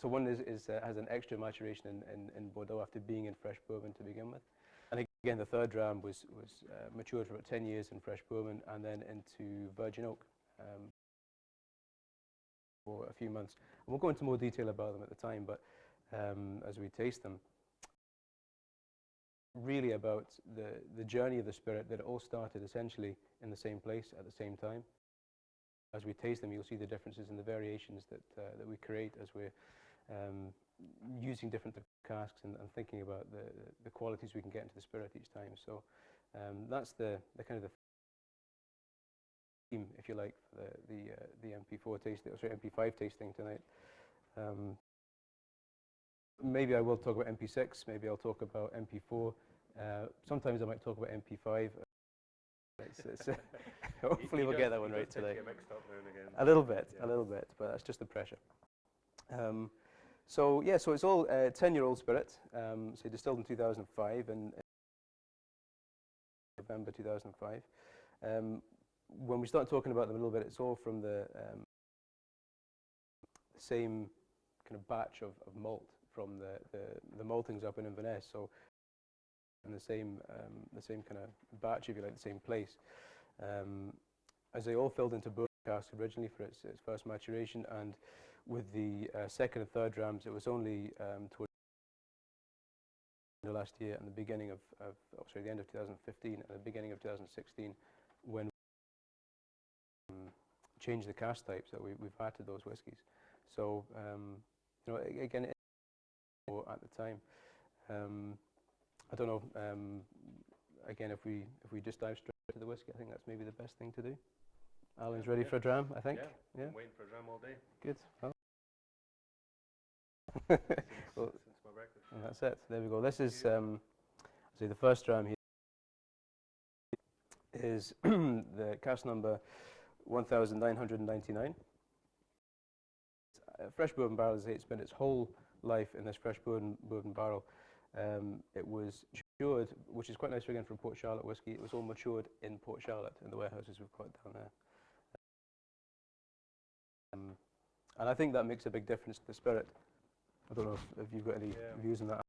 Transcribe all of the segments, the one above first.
So one has an extra maturation in Bordeaux after being in fresh bourbon to begin with. And again, the third dram was matured for about 10 years in fresh bourbon and then into virgin oak for a few months. And we'll go into more detail about them at the time, but as we taste them, really about the journey of the spirit, that it all started essentially in the same place at the same time. As we taste them, you'll see the differences in the variations that we create as we're using different casks and thinking about the qualities we can get into the spirit each time. So that's the kind of the theme, if you like, for the MP4 tasting, sorry, MP5 tasting tonight. Maybe I will talk about MP6. Maybe I'll talk about MP4. Sometimes I might talk about MP5. Hopefully we'll get that one right today. A little bit, but that's just the pressure. So yeah, so it's all 10-year-old spirit, so distilled in 2005 and November 2005. When we start talking about them a little bit, it's all from the same kind of batch of malt from the maltings up in Inverness. So in the same kind of batch, if you like, the same place. As they all filled into bourbon casks originally for its first maturation, and with the second and third drams, it was only towards the last year and the beginning of the end of 2015 and the beginning of 2016 when we changed the cask types that we've added those whiskies. So you know, again, at the time, I don't know. Again, if we just dive straight to the whiskey, I think that's maybe the best thing to do. Alan's ready for a dram, I think. Yeah. I'm waiting for a dram all day. Good. Well. Since my breakfast. And that's it. There we go. This is the first dram here is the cask number 1999. Fresh bourbon barrel, as I say, it's spent its whole life in this fresh bourbon barrel. It was matured, which is quite nice again from Port Charlotte whiskey. It was all matured in Port Charlotte in the warehouses we've got down there. And I think that makes a big difference to the spirit. I don't know if you've got any views on that.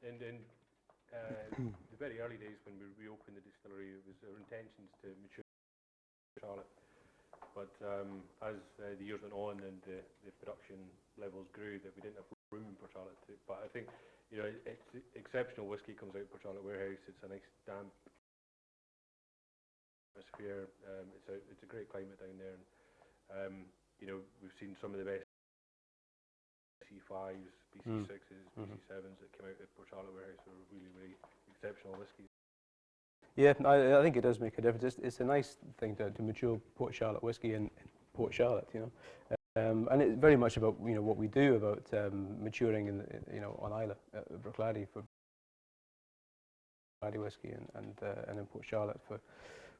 In the very early days when we reopened the distillery, it was our intentions to mature Charlotte. But as the years went on and the production levels grew, that we didn't have room in Port Charlotte. But I think, you know, it's exceptional whiskey comes out of Port Charlotte warehouse. It's a nice damp atmosphere. It's a great climate down there. And, you know, we've seen some of the best BC5s, BC6s, BC7s that came out of Port Charlotte warehouse. Are really, really exceptional whiskies. Yeah, I think it does make a difference. It's a nice thing to mature Port Charlotte whiskey in Port Charlotte, you know, and it's very much about, you know, what we do about maturing in you know, on Islay at Bruichladdich for Bruichladdich whiskey and in Port Charlotte for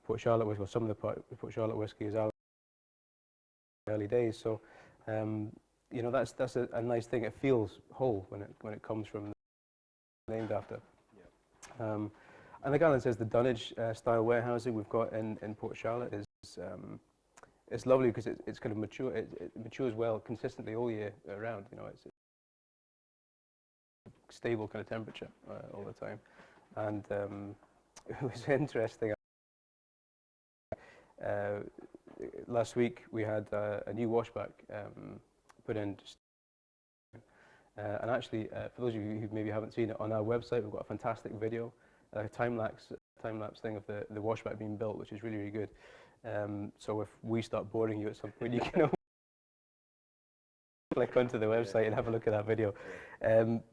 Port Charlotte whiskey. Well, some of the Port Charlotte whiskey is out in the early days, so you know, that's a nice thing. It feels whole when it comes from named after. Yeah. And like Alan says, the dunnage style warehousing we've got in Port Charlotte is it's lovely because it's kind of mature. It matures well consistently all year round. You know, it's a stable kind of temperature all the time. And it was interesting. Last week we had a new washback put in. And actually, for those of you who maybe haven't seen it, on our website we've got a fantastic video. A time-lapse thing of the washback being built, which is really, really good. So if we start boring you at some point, you can click onto the website and have a look at that video.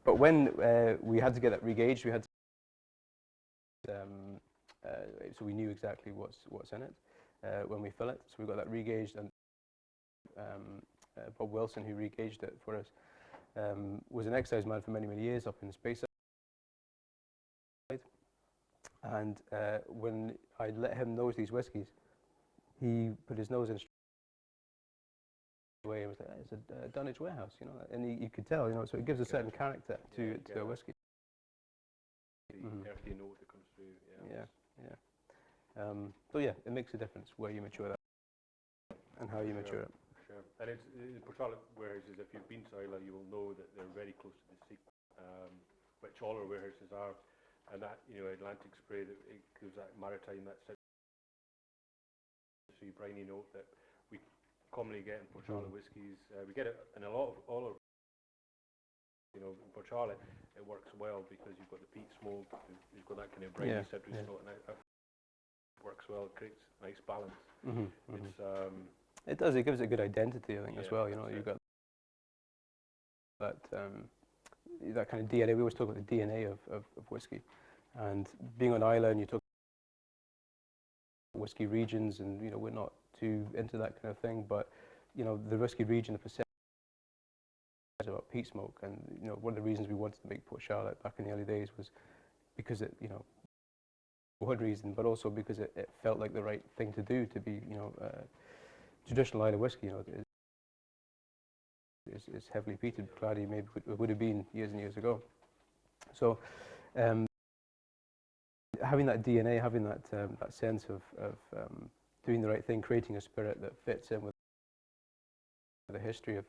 But when we had to get that regauged, we had to, so we knew exactly what's in it when we fill it. So we got that regauged, and Bob Wilson, who regauged it for us, was an excise man for many, many years up in Space. And when I let him nose these whiskies, he put his nose in straight away and was like, "It's a dunnage warehouse," you know. And you could tell, you know. So it gives a certain character to a whiskey. The earthy note that comes through. Yeah. So yeah, it makes a difference where you mature that and how you mature it. Sure. And it's in Port Charlotte warehouses, if you've been to Islay, you will know that they're very close to the sea, which all our warehouses are. And that, you know, Atlantic spray, that it gives that maritime, that citrusy, briny note that we commonly get in Port Charlotte whiskies. We get it in a lot of all our, you know, in Port Charlotte, it works well because you've got the peat smoke, you've got that kind of briny citrus note, and it works well. It creates a nice balance. It's it does. It gives it a good identity, I think, as well. You know, you've got that that kind of DNA. We always talk about the DNA of whiskey, and being on Islay, and you talk whiskey regions, and you know, we're not too into that kind of thing, but you know, the whiskey region, the perception about peat smoke, and you know, one of the reasons we wanted to make Port Charlotte back in the early days was because it, you know, for one reason, but also because it felt like the right thing to do, to be, you know, traditional Islay whiskey, you know, is heavily peated. Bruichladdich maybe would have been years and years ago. So having that DNA, having that that sense of doing the right thing, creating a spirit that fits in with the history of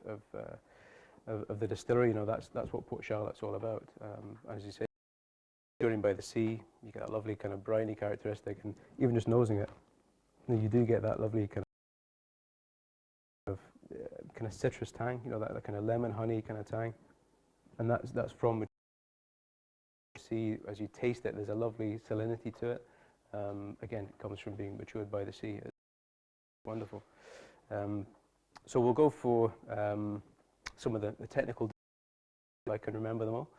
the distillery, you know, that's what Port Charlotte's all about. As you say, during by the sea, you get that lovely kind of briny characteristic, and even just nosing it, you do get that lovely kind of citrus tang, you know, that kind of lemon honey kind of tang, and that's from the sea. As you taste it, there's a lovely salinity to it. Again, it comes from being matured by the sea. It's wonderful. So we'll go for some of the technical details, if I can remember them all.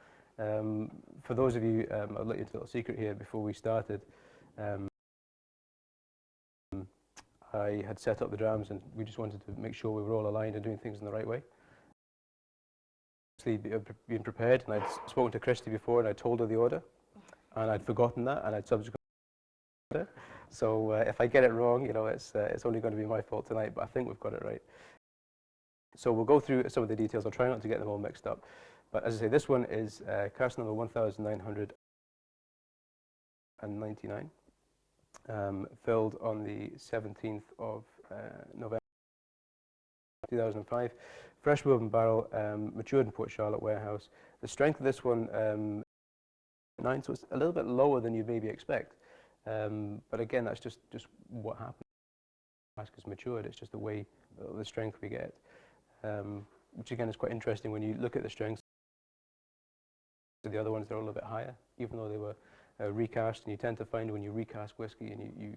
For those of you, I'll let you into a little secret here before we started. I had set up the drams, and we just wanted to make sure we were all aligned and doing things in the right way. Being prepared, and I'd spoken to Christy before, and I told her the order, and I'd forgotten that, and I'd subsequently order. So if I get it wrong, you know, it's only going to be my fault tonight, but I think we've got it right. So we'll go through some of the details. I'll try not to get them all mixed up. But as I say, this one is cask number 1999, filled on the 17th of November 2005. Fresh bourbon barrel, matured in Port Charlotte warehouse. The strength of this one, 9, so it's a little bit lower than you'd maybe expect. But again, that's just what happens. Cask is matured. It's just the way, the strength we get. Which again is quite interesting when you look at the strengths. The other ones, they're all a little bit higher, even though they were recast. And you tend to find when you recast whiskey and you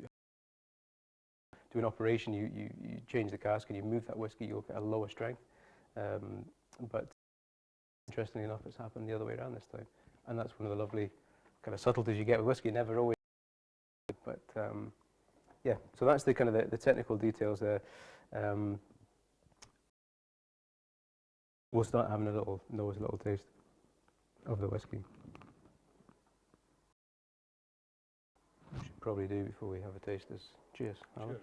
do an operation, you change the cask and you move that whiskey, you'll get a lower strength. But interestingly enough, it's happened the other way around this time. And that's one of the lovely kind of subtleties you get with whiskey. Never always. But yeah, so that's the kind of the technical details there. We'll start having a little taste of the whiskey. We should probably do before we have a taste. Cheers. Cheers, Adam.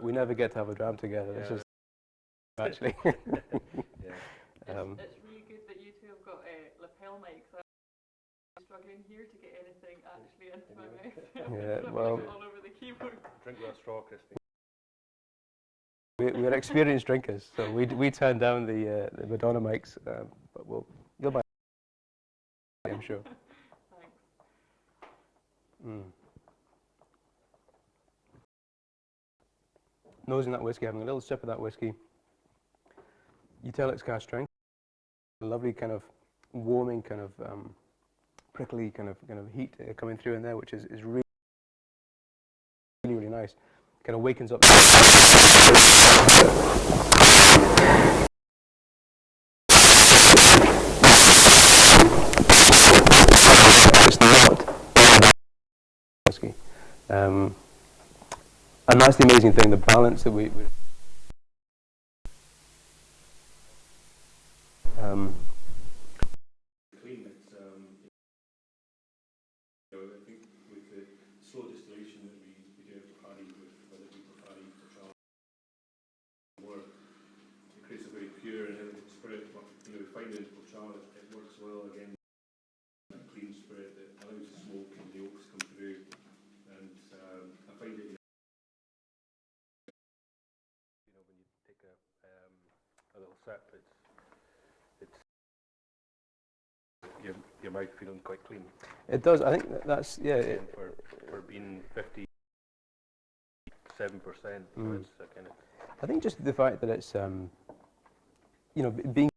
We never get to have a dram together. Yeah. This is actually. Yeah. It's really good that you two have got lapel mics. I'm struggling here to get anything actually into my mouth. Yeah, well. All over the keyboard. Drink with a straw, Christy. We're experienced drinkers, so we turned down the Madonna mics, but you'll buy it, I'm sure. Thanks. Nosing that whiskey, having a little sip of that whiskey, you tell it's cask strength. A lovely kind of warming, kind of prickly kind of heat coming through in there, which is really, really nice. Kind of wakens up. It's not whiskey, and that's the amazing thing. The balance that we Clean. It's you know, I think with the slow distillation that we do at Bruichladdich, with whether it be Bruichladdich or Charlotte, more, it creates a very pure and elegant spirit. But you know, we find in Charlotte it works well again. A clean spirit that allows the smoke and the oaks come through, and I find it. You know, when you take a sip, it's your mouth feeling quite clean. It does. I think that's yeah. And for being 57%, it's a kind of. I think just the fact that it's being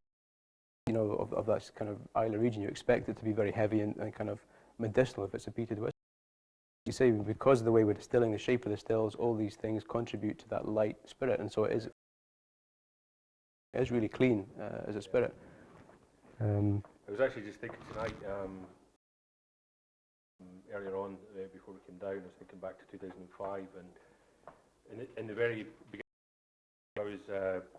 of that kind of Islay region, you expect it to be very heavy and kind of medicinal if it's a peated whiskey. You say because of the way we're distilling, the shape of the stills, all these things contribute to that light spirit, and so it is really clean as a spirit. I was actually just thinking tonight, earlier on, before we came down, I was thinking back to 2005, and in the very beginning, I was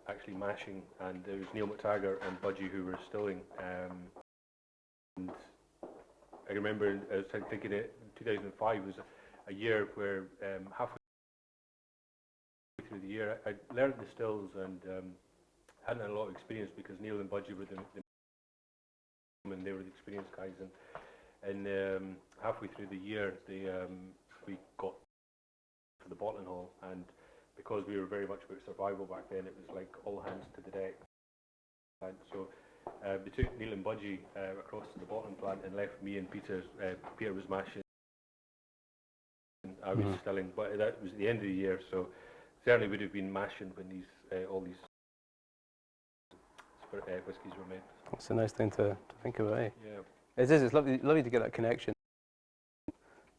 actually mashing, and there was Neil McTaggart and Budgie who were distilling, and I remember I was thinking that 2005 was a year where halfway through the year I learned the stills and hadn't had a lot of experience because Neil and Budgie were and they were the experienced guys, and halfway through the year we got to the bottling hall, and because we were very much about survival back then, it was like all hands to the deck. And so they took Neil and Budgie across to the bottling plant and left me and Peter. Peter was mashing, I was distilling, but that was the end of the year, so certainly would have been mashing when these all these spirit whiskies were made. It's a nice thing to think about, eh? Yeah. It is. It's lovely to get that connection.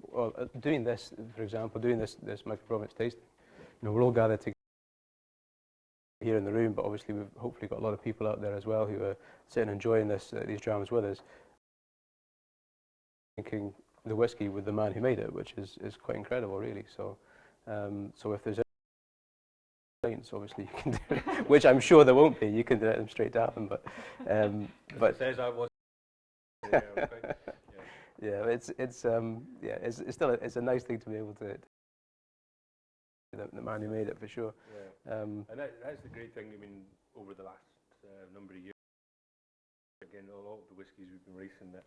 Well, doing this, for example, doing this Micro Provenance tasting, we're all gathered together here in the room, but obviously we've hopefully got a lot of people out there as well who are sitting enjoying these drams with us, drinking the whiskey with the man who made it, which is quite incredible, really. So, so if there's any complaints, obviously you can do it, which I'm sure there won't be. You can direct them straight to Adam, but It says I was. Yeah, it's still it's a nice thing to be able to the man who made it, for sure. Yeah. And that's the great thing. I mean, over the last number of years, again, a lot of the whiskies we've been racing, that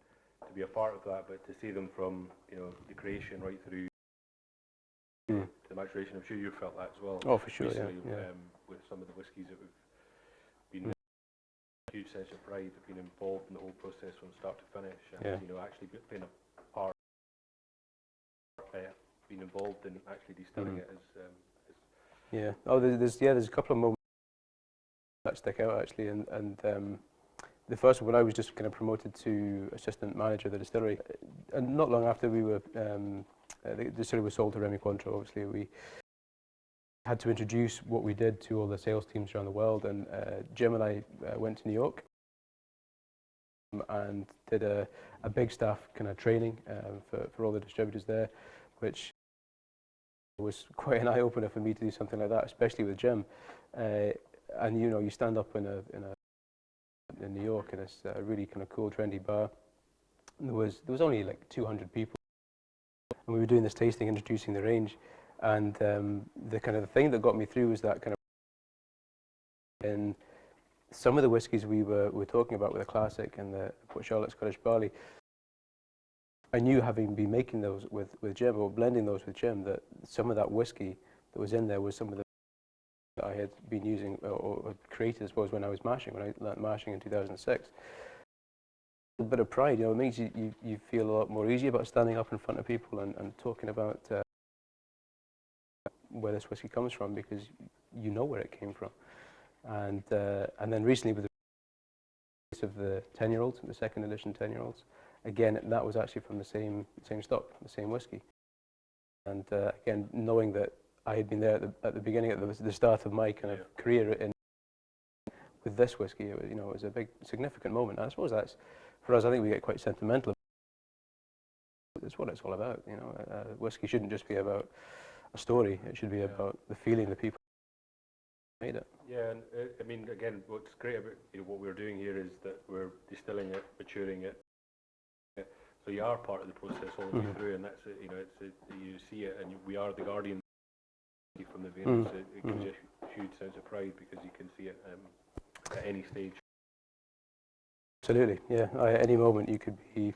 to be a part of that, but to see them from the creation right through to the maturation. I'm sure you've felt that as well. Oh, for sure. Recently, Yeah. with some of the whiskies that we've been. A huge sense of pride of being involved in the whole process from start to finish, and actually playing a part, being involved in actually distilling it is. Yeah. Oh, there's a couple of moments that stick out actually, and the first one when I was just kind of promoted to assistant manager of the distillery, and not long after we were the distillery was sold to Remy Cointreau. Obviously, we had to introduce what we did to all the sales teams around the world, and Jim and I went to New York and did a big staff kind of training for all the distributors there, which was quite an eye-opener for me to do something like that, especially with Jim. And you stand up in New York in this really kind of cool, trendy bar. And there was only like 200 people, and we were doing this tasting, introducing the range. And the kind of the thing that got me through was that kind of in some of the whiskies we were talking about with the classic and the Port Charlotte Scottish barley. I knew, having been making those with Jim, or blending those with Jim, that some of that whiskey that was in there was some of the that I had been using or created, I suppose, when I was mashing, when I learned mashing in 2006. A bit of pride, it makes you feel a lot more easy about standing up in front of people and talking about where this whiskey comes from, because you know where it came from. And then recently with the release of the 10-year-olds, the second edition 10-year-olds, again, that was actually from the same stock, the same whiskey. And again, knowing that I had been there at the beginning, at the start of my kind of career with this whiskey, it was a big, significant moment. And I suppose that's, for us, I think we get quite sentimental. It's what it's all about, whiskey shouldn't just be about a story, it should be about the feeling the people made it. Yeah, and I mean, again, what's great about what we're doing here is that we're distilling it, maturing it. So you are part of the process all the way through, and that's it. You see it, and we are the guardian from the beginning. So it gives you a huge sense of pride because you can see it at any stage. Absolutely, yeah. At any moment you could be,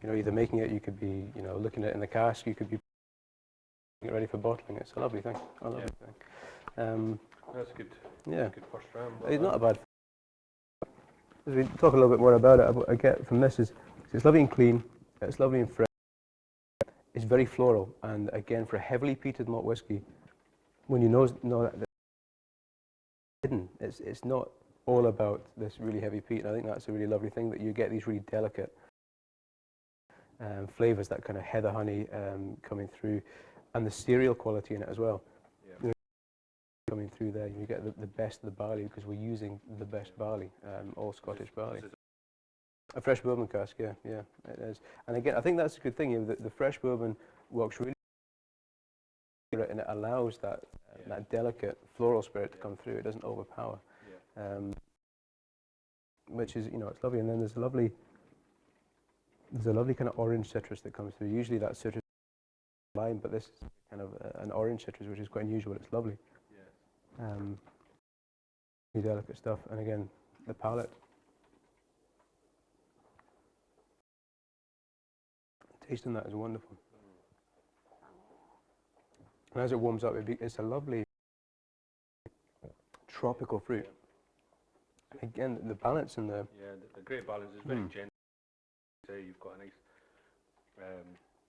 either making it, you could be, looking at it in the cask, you could be getting it ready for bottling. It's a lovely thing. A lovely thing. That's good. Yeah. Good first round. It's not a bad. as we talk a little bit more about it, what I get from this is it's lovely and clean, it's lovely and fresh, it's very floral, and again, for a heavily peated malt whiskey, when you know that it's hidden, it's not all about this really heavy peat, and I think that's a really lovely thing, that you get these really delicate flavours, that kind of heather honey coming through, and the cereal quality in it as well. Yeah. You know, coming through there, you get the best of the barley, because we're using the best barley, all Scottish barley. A fresh bourbon cask, yeah, it is. And again, I think that's a good thing. You know, the fresh bourbon works really well, and it allows that that delicate floral spirit to come through. It doesn't overpower, which is, you know, it's lovely. And then there's a lovely kind of orange citrus that comes through. Usually that citrus is lime, but this is kind of an orange citrus, which is quite unusual. It's lovely. Yeah. Really delicate stuff. And again, the palate. Tasting that is wonderful. And as it warms up, it's a lovely tropical fruit. Again, the balance in the... Yeah, the great balance is very gentle. Say you've got a nice...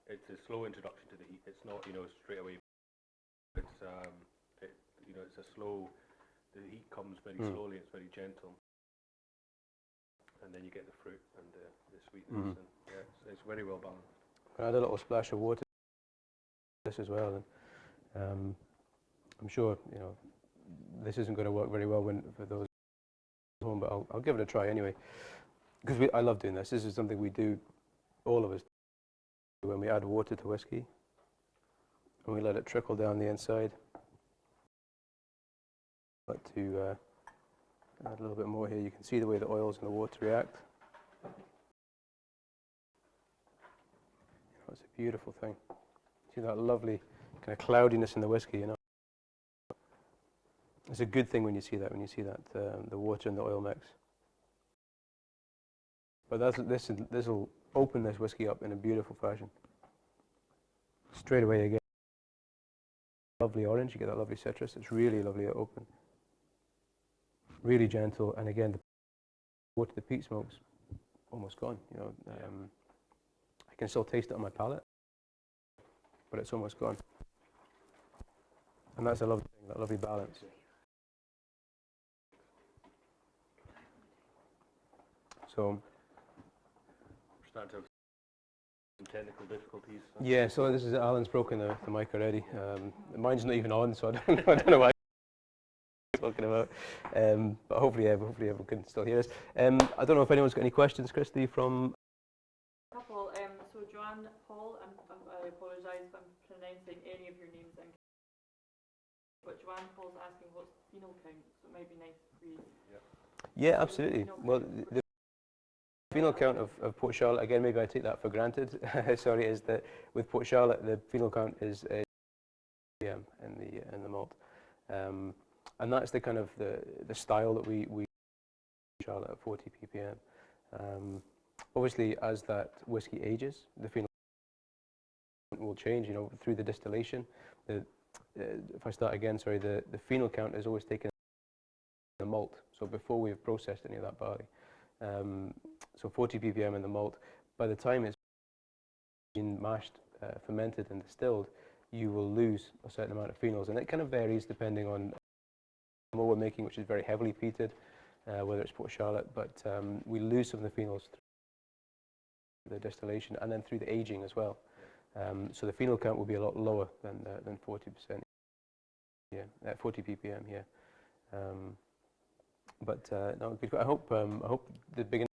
it's a slow introduction to the heat. It's not, you know, straight away. It's, you know, it's a slow... The heat comes very slowly, it's very gentle. And then you get the fruit and the sweetness. And, yeah, it's very well balanced. I had a little splash of water this as well, and I'm sure, you know, this isn't going to work very well for those at home, but I'll give it a try anyway, because I love doing this. This is something we do, all of us, when we add water to whiskey, and we let it trickle down the inside. I'd like to add a little bit more here. You can see the way the oils and the water react. It's a beautiful thing. See that lovely kind of cloudiness in the whiskey, you know. It's a good thing when you see that, the water and the oil mix. But this will open this whiskey up in a beautiful fashion. Straight away again, lovely orange, you get that lovely citrus. It's really lovely to open. Really gentle, and again, the water, the peat smoke's almost gone, you know. I can still taste it on my palate, but it's almost gone. And that's a lovely thing, that lovely balance. So, We're starting to have some technical difficulties. yeah, so this is Alan's broken the mic already. Mine's not even on, so I don't know why he's talking about. But hopefully everyone can still hear us. I don't know if anyone's got any questions, Christy, from... Couple. So Joanne Paul, I apologise if I'm pronouncing any of your names incorrectly, but Joanne Paul's asking what's phenol count, so it might be nice for you. Yeah, absolutely. Well, the phenol count of Port Charlotte, again, maybe I take that for granted, sorry, is that with Port Charlotte, the phenol count is ppm in the malt. And that's the kind of the style that we Charlotte at 40 ppm. Obviously, as that whiskey ages, the phenol will change, you know, through the distillation. If I start again, sorry, the phenol count is always taken in the malt, so before we've processed any of that barley. So 40 ppm in the malt. By the time it's been mashed, fermented and distilled, you will lose a certain amount of phenols, and it kind of varies depending on what we're making, which is very heavily peated, whether it's Port Charlotte, but we lose some of the phenols through the distillation and then through the aging as well. So the phenol count will be a lot lower than 40%. Yeah, at 40 ppm. Yeah. But no, good. I hope the beginning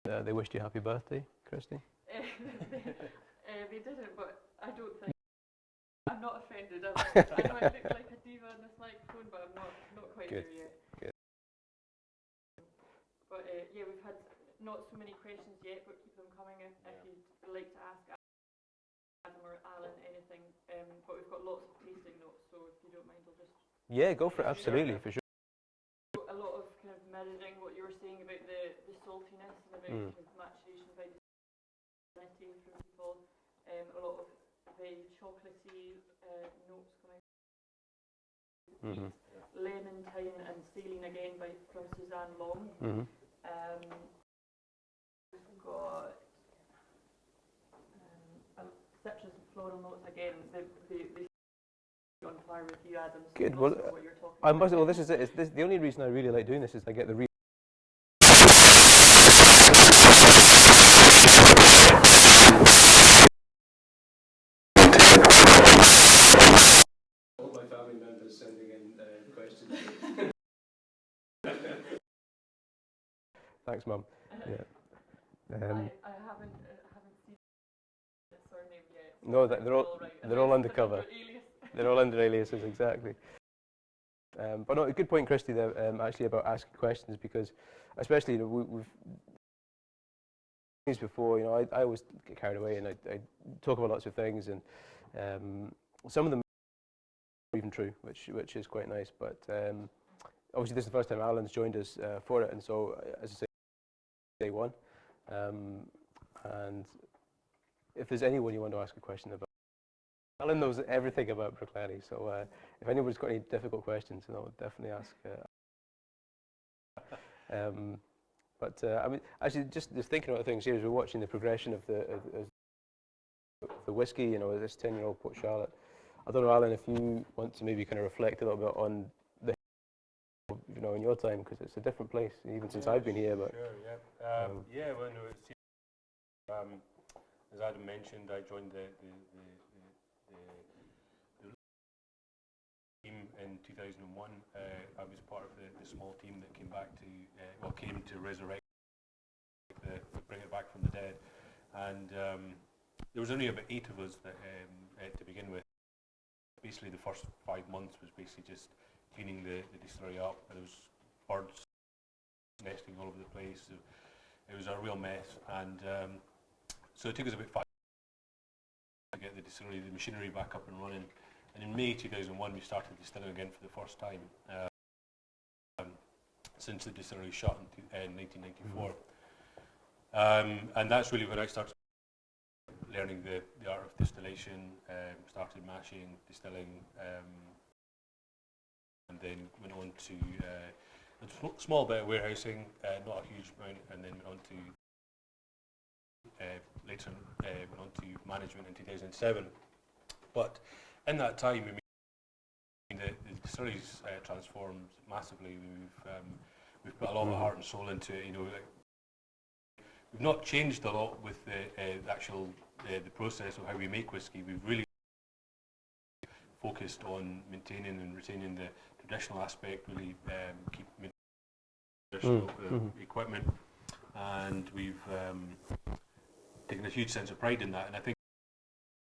they wished you happy birthday, Christy. They didn't, but I don't think I'm not offended. I know I look like a diva on this microphone, but I'm not quite Good. there yet. Good. But yeah, we've had not so many questions yet, but keep them coming if you'd like to ask Adam or Alan anything. But we've got lots of tasting notes, so if you don't mind, I'll just... Yeah, go for it. Absolutely, for sure. A lot of kind of mirroring what you were saying about the saltiness and about kind of maturation by salinity from people. A lot of very chocolatey notes coming. Lemon, thyme and saline again from Suzanne Long. We've got citrus and floral notes again. They on par with you, Adam. So Good. not Well, sure what you're talking I about. must. Well, this is it. The only reason I really like doing this is I get the all my family members sending in questions. Thanks, Mum. Yeah. I haven't seen the surname yet. So No, they're all undercover. Alias. They're all under aliases, exactly. But no, a good point, Christy, there, actually about asking questions, because especially we've things before. I always get carried away and I talk about lots of things, and some of them are even true, which is quite nice. But obviously, this is the first time Alan's joined us for it, and so as I say, day one. And if there's anyone you want to ask a question about, Alan knows everything about Bruichladdich, so if anybody's got any difficult questions, definitely ask. I mean, actually, just thinking about things here as we're watching the progression of the whiskey, this 10-year-old Port Charlotte. I don't know, Alan, if you want to maybe kind of reflect a little bit on the, in your time, because it's a different place, even since I've been here. But sure, yeah. Well, no, it's, as Adam mentioned, I joined the team in 2001. I was part of the small team that came back came to resurrect, bring it back from the dead. And there was only about 8 of us that, to begin with. Basically, the first 5 months was basically just cleaning the distillery up. There was birds nesting all over the place. So it was a real mess. And so it took us about 5 to get the distillery, the machinery back up and running. And in May 2001, we started distilling again for the first time since the distillery shut in 1994. And that's really when I started learning the art of distillation, started mashing, distilling, and then went on to a small bit of warehousing, not a huge amount, and then went on to later went on to management in 2007. But in that time, the distillery's transformed massively. We've put a lot of heart and soul into it. We've not changed a lot with the actual the process of how we make whiskey. We've really focused on maintaining and retaining the traditional aspect. Really keep traditional equipment, and we've taken a huge sense of pride in that. And I think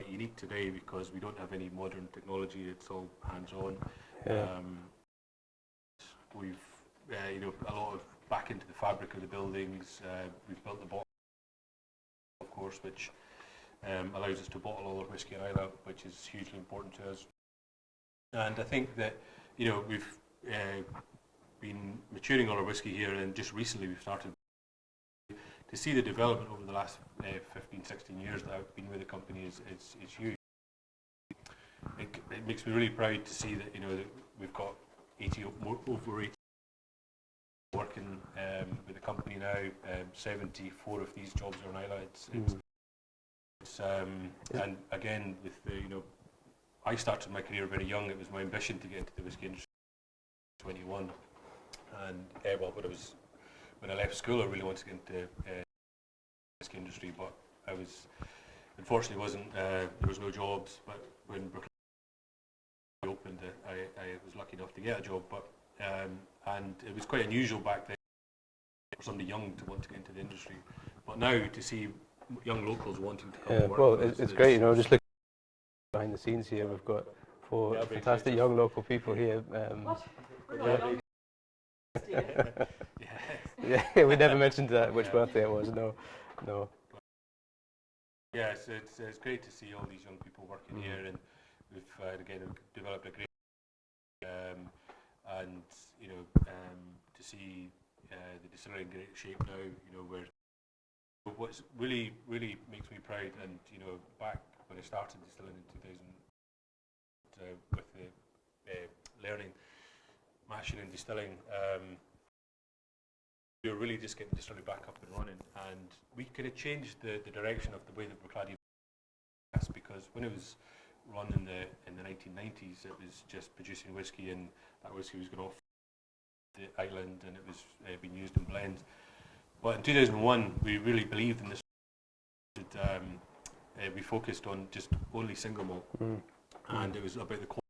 it's unique today because we don't have any modern technology. It's all hands-on. Yeah. We've a lot of back into the fabric of the buildings. We've built the bottle, of course, which allows us to bottle all our whiskey and Islay, which is hugely important to us. And I think that we've been maturing all our whiskey here, and just recently we've started to see the development over the last 15, 16 years that I've been with the company is huge. It makes me really proud to see that that we've got over 80 working with the company now. 74 of these jobs are on Islay. And again, with I started my career very young. It was my ambition to get into the whiskey industry at 21, and when I left school, I really wanted to get into the whiskey industry, but unfortunately wasn't. There was no jobs. But when Bruichladdich opened, I was lucky enough to get a job. But and it was quite unusual back then for somebody young to want to get into the industry. But now to see young locals wanting to come and work. Well, it's great. Just looking behind the scenes here, we've got 4 fantastic young local people here. Yeah, we never mentioned which birthday it was. No. Yes, it's great to see all these young people working here, and we've again developed a great and to see the distillery in great shape now. Where what's really makes me proud, and back when I started distilling in 2000 with the learning mashing and distilling. we were really just getting the distillery back up and running, and we could have changed the direction of the way that Bruichladdich was, because when it was run in the 1990s, it was just producing whiskey, and that whiskey was going off the island, and it was being used in blends. But in 2001, we really believed in this. We focused on just only single malt, and it was about the quality,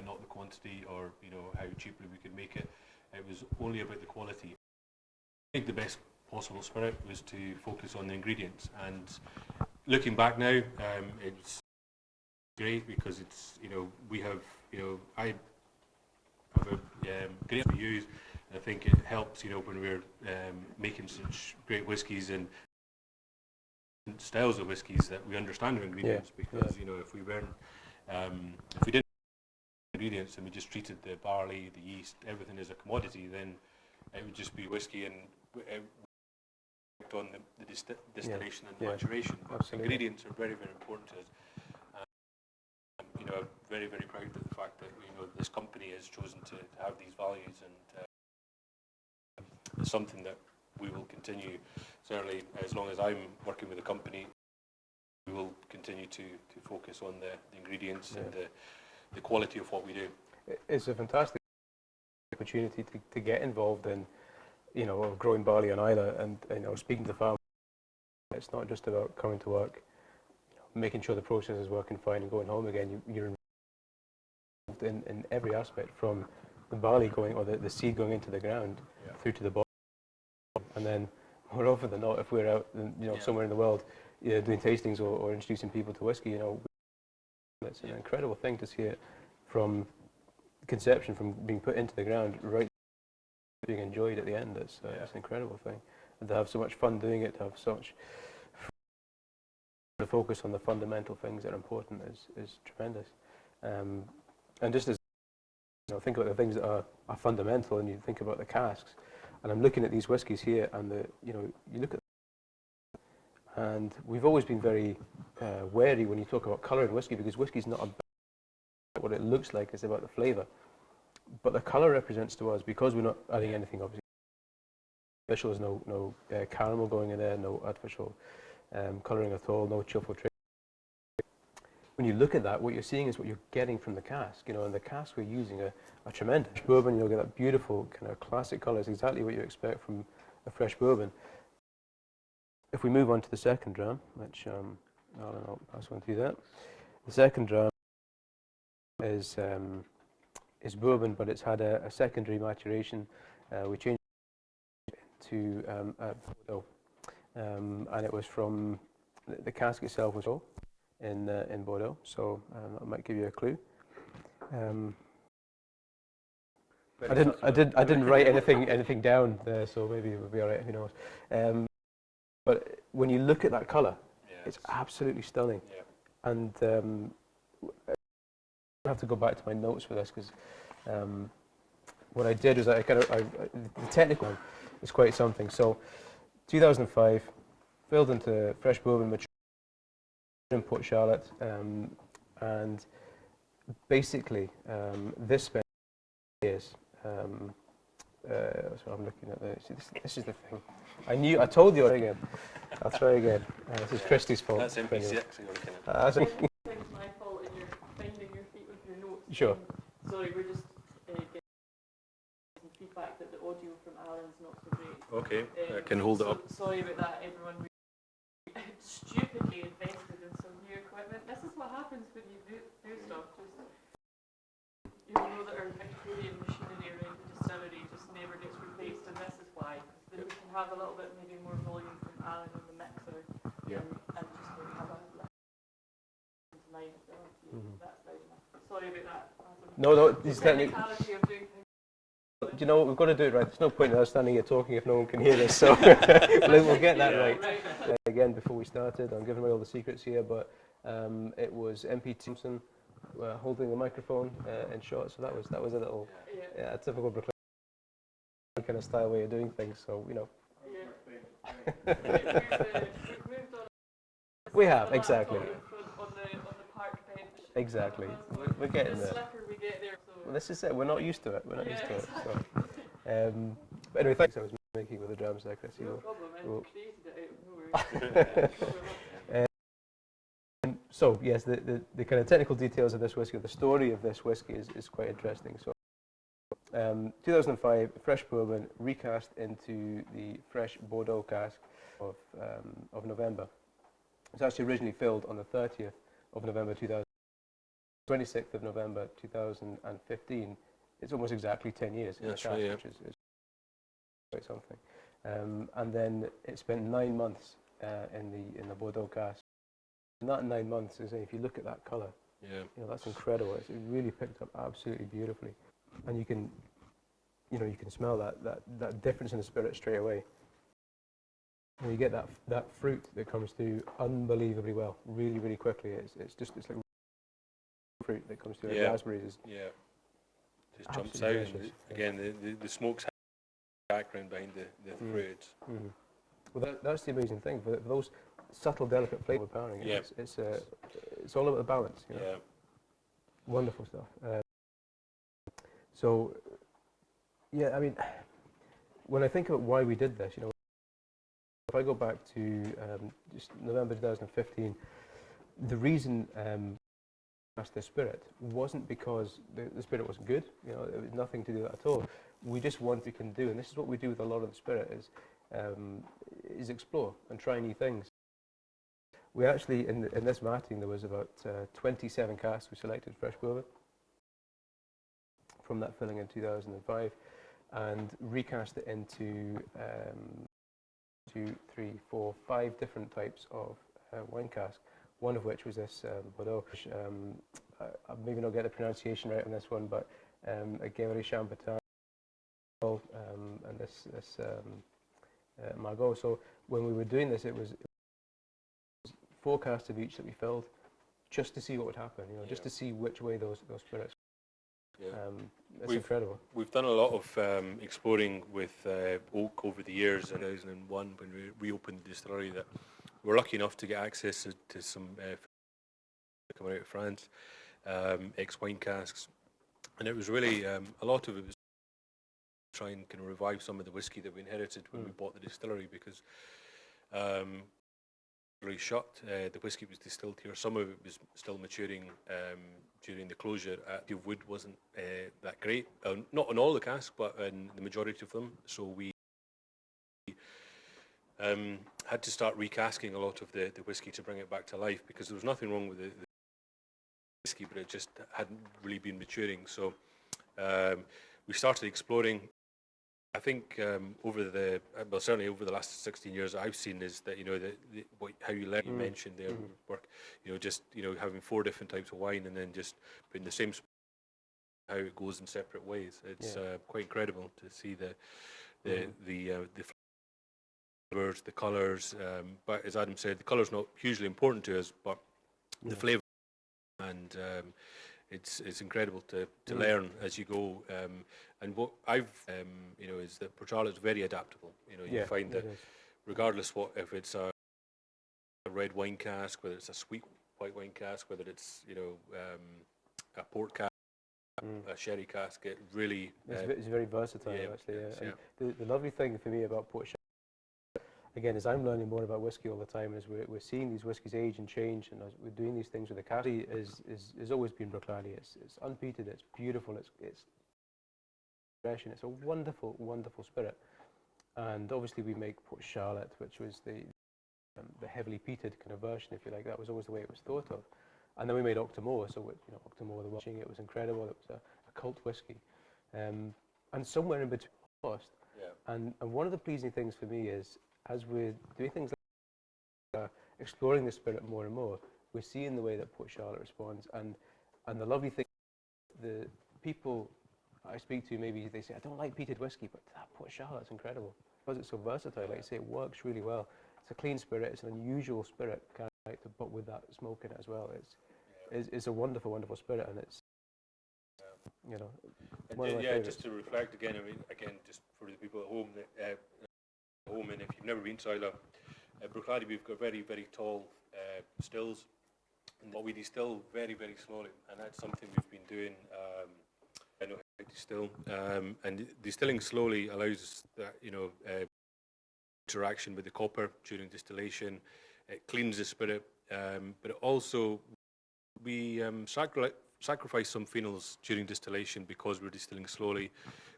not the quantity, or how cheaply we could make it. It was only about the quality. I think the best possible spirit was to focus on the ingredients. And looking back now, it's great because it's we have I have a great to use. I think it helps when we're making such great whiskies and styles of whiskies that we understand our ingredients, because if we weren't if we didn't ingredients and we just treated the barley, the yeast, everything as a commodity, then it would just be whiskey, and on the distillation and maturation. But ingredients are very, very important to us. I'm very, very proud of the fact that this company has chosen to have these values, and it's something that we will continue. Certainly, as long as I'm working with the company, we will continue to focus on the ingredients and the quality of what we do. It's a fantastic opportunity to get involved in, growing barley on Islay, and speaking to farmers. It's not just about coming to work, making sure the process is working fine and going home again. You're involved in every aspect, from the barley going, or the seed going into the ground, through to the bottle. And then, more often than not, if we're out somewhere in the world doing tastings or introducing people to whiskey, it's an incredible thing to see it from conception, from being put into the ground, right being enjoyed at the end. It's an incredible thing, and to have so much fun doing it, to have so much focus on the fundamental things that are important is tremendous. And just as think about the things that are fundamental, and you think about the casks, and I'm looking at these whiskies here, and you look at them, and we've always been very wary when you talk about colour in whiskey, because whiskey's not about what it looks like, it's about the flavour. But the colour represents to us, because we're not adding anything obviously artificial, there's no caramel going in there, no artificial colouring at all, no chill filtration. When you look at that, what you're seeing is what you're getting from the cask. And the cask we're using a tremendous bourbon. You'll get that beautiful kind of classic colour. It's exactly what you expect from a fresh bourbon. If we move on to the second dram, which I'll pass on through that. The second dram is bourbon, but it's had a secondary maturation. We changed it to Bordeaux, and it was from the cask itself was in Bordeaux, so that might give you a clue. I didn't write anything down there, so maybe it would be all right. Who knows? But when you look at that colour, it's absolutely stunning. And I have to go back to my notes for this, because what I did is the technical one is quite something. So 2005, filled into fresh bourbon, mature in Port Charlotte, and basically this spent years. So I'm looking at this is the thing. I told you again. I'll try again. This is Christy's fault. That's MPC actually looking at. I think it's my fault, and you're finding your feet with your notes. Sure. Sorry, we're just getting some feedback that the audio from Alan's not so great. Okay, I can hold it up. Sorry about that, everyone. We stupidly invested in some new equipment. This is what happens when you do stuff. You know that our Victorian machinery around the distillery just never gets replaced, and this is why. Then we can have a little bit, maybe more volume from Alan on the mixer, and just maybe have a line. That's loud enough. Sorry about that. No, it's technicality of doing things. Do you know what, we've got to do it right. There's no point in us standing here talking if no one can hear us, so we'll get that right. Again, before we started, I'm giving away all the secrets here, but it was MP Thompson holding the microphone in shot, so that was a little a typical Bruichladdich kind of style way of doing things, so We've moved on. We have, exactly. On the park bench. Exactly. We're getting the there. slicker we get there. So Well, this is it. We're not used to it. So, But anyway, thanks. I was making with the drumstick. No problem, I created it out of nowhere. So yes, the kind of technical details of this whiskey, the story of this whiskey is quite interesting. So 2005, fresh bourbon recast into the fresh Bordeaux cask of November. It was actually originally filled on the 30th of November 26th of November 2015. It's almost exactly 10 years in the cask, right, yeah. which is quite something. And then it spent 9 months in the Bordeaux cask. And that 9 months is, if you look at that colour, that's incredible. It really picked up absolutely beautifully, and you can smell that difference in the spirit straight away. And you get that fruit that comes through unbelievably well, really, really quickly. It's like fruit that comes through, like raspberries. Just jumps out. And again, the smoke's background behind the fruit. Mm-hmm. Well, that's the amazing thing. For those subtle, delicate flavour powering, it's all about the balance. Wonderful stuff. So, I mean, when I think about why we did this, if I go back to just November 2015, the reason the spirit wasn't because the spirit wasn't good. It was nothing to do with that at all. We just want we can do, and this is what we do with a lot of the spirit is explore and try new things. We actually in this matting there was about 27 casks we selected fresh bourbon from that filling in 2005, and recast it into 2, 3, 4, 5 different types of wine cask. One of which was this Bordeaux. I'll maybe not get the pronunciation right on this one, but a Gemery Chambertin and this Margaux. So when we were doing this, it was 4 casks of each that we filled, just to see what would happen. Just to see which way those spirits. It's incredible. We've done a lot of exploring with oak over the years. In 2001, when we reopened the distillery, that we're lucky enough to get access to some coming out of France, ex-wine casks, and it was really a lot of it was trying to kind of revive some of the whiskey that we inherited when we bought the distillery, because really shut. The whiskey was distilled here. Some of it was still maturing during the closure. The wood wasn't that great, not on all the casks, but in the majority of them. So we had to start recasking a lot of the whiskey to bring it back to life, because there was nothing wrong with the whiskey, but it just hadn't really been maturing. So we started exploring. I think certainly over the last 16 years I've seen is that, how you let you mentioned there work, just having 4 different types of wine and then just putting the same how it goes in separate ways. It's quite incredible to see the flavors, the colours. But as Adam said, the colour's not hugely important to us, but the flavour, and it's incredible to learn as you go. And what I've is that Bruichladdich is very adaptable. You find that regardless if it's a red wine cask, whether it's a sweet white wine cask, whether it's a port cask, a sherry cask, it really it's very versatile actually. And the lovely thing for me about Port again, as I'm learning more about whiskey all the time, is we're seeing these whiskies age and change, and as we're doing these things with the cask, is always been Bruichladdich. It's unpeated, it's beautiful, it's fresh, and it's a wonderful, wonderful spirit. And obviously we make Port Charlotte, which was the heavily peated kind of version, if you like. That was always the way it was thought of. And then we made Octomore, so Octomore, the watching it was incredible. It was a cult whiskey, and somewhere in between, lost. And one of the pleasing things for me is, as we're doing things like exploring the spirit more and more, we're seeing the way that Port Charlotte responds. And the lovely thing, the people I speak to, maybe they say, I don't like peated whiskey, but that Port Charlotte's incredible. Because it's so versatile, like you say, it works really well. It's a clean spirit, it's an unusual spirit character, but with that smoke in it as well. It's a wonderful, wonderful spirit, and it's, one of my favourites. Just to reflect again, just for the people at home, and if you've never been to Islay, Bruichladdich, we've got very, very tall stills, but we distill very, very slowly, and that's something we've been doing. I know how to still, and distilling slowly allows that, interaction with the copper during distillation. It cleans the spirit, but it also, we sacrifice some phenols during distillation because we're distilling slowly.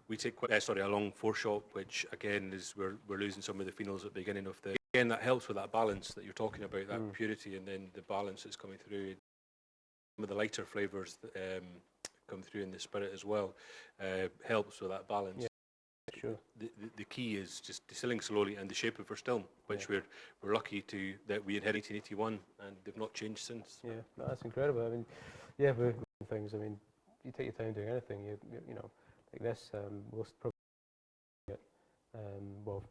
We take a long foreshot, which again is we're losing some of the phenols at the beginning of the. Again, that helps with that balance that you're talking about, that purity, and then the balance that's coming through. Some of the lighter flavours that come through in the spirit as well helps with that balance. Yeah. Sure. The key is just distilling slowly and the shape of our still, which we're lucky that we inherited in 1981, and they've not changed since. Yeah, no, that's incredible. I mean, yeah, with things. I mean, you take your time doing anything. You know, like this. We'll probably get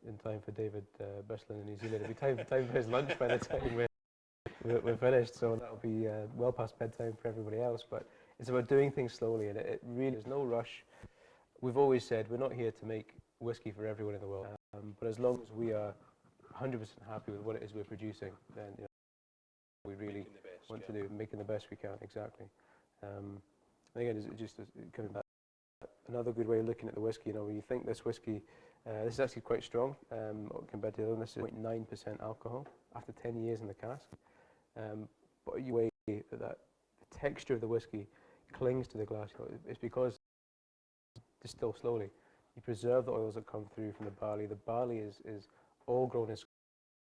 in time for David Bushlin in New Zealand. It'll be time for his lunch by the time we're finished. So that'll be well past bedtime for everybody else. But it's about doing things slowly, and it really there's no rush. We've always said we're not here to make whiskey for everyone in the world, but as long as we are 100% happy with what it is we're producing, then we really want to do making the best we can. Exactly. And again, it's just coming back. Another good way of looking at the whiskey. When you think this whiskey, this is actually quite strong compared to the other one. This is 0.9% alcohol after 10 years in the cask. But you weigh that the texture of the whiskey clings to the glass. It's because distill slowly. You preserve the oils that come through from the barley. The barley is all grown in.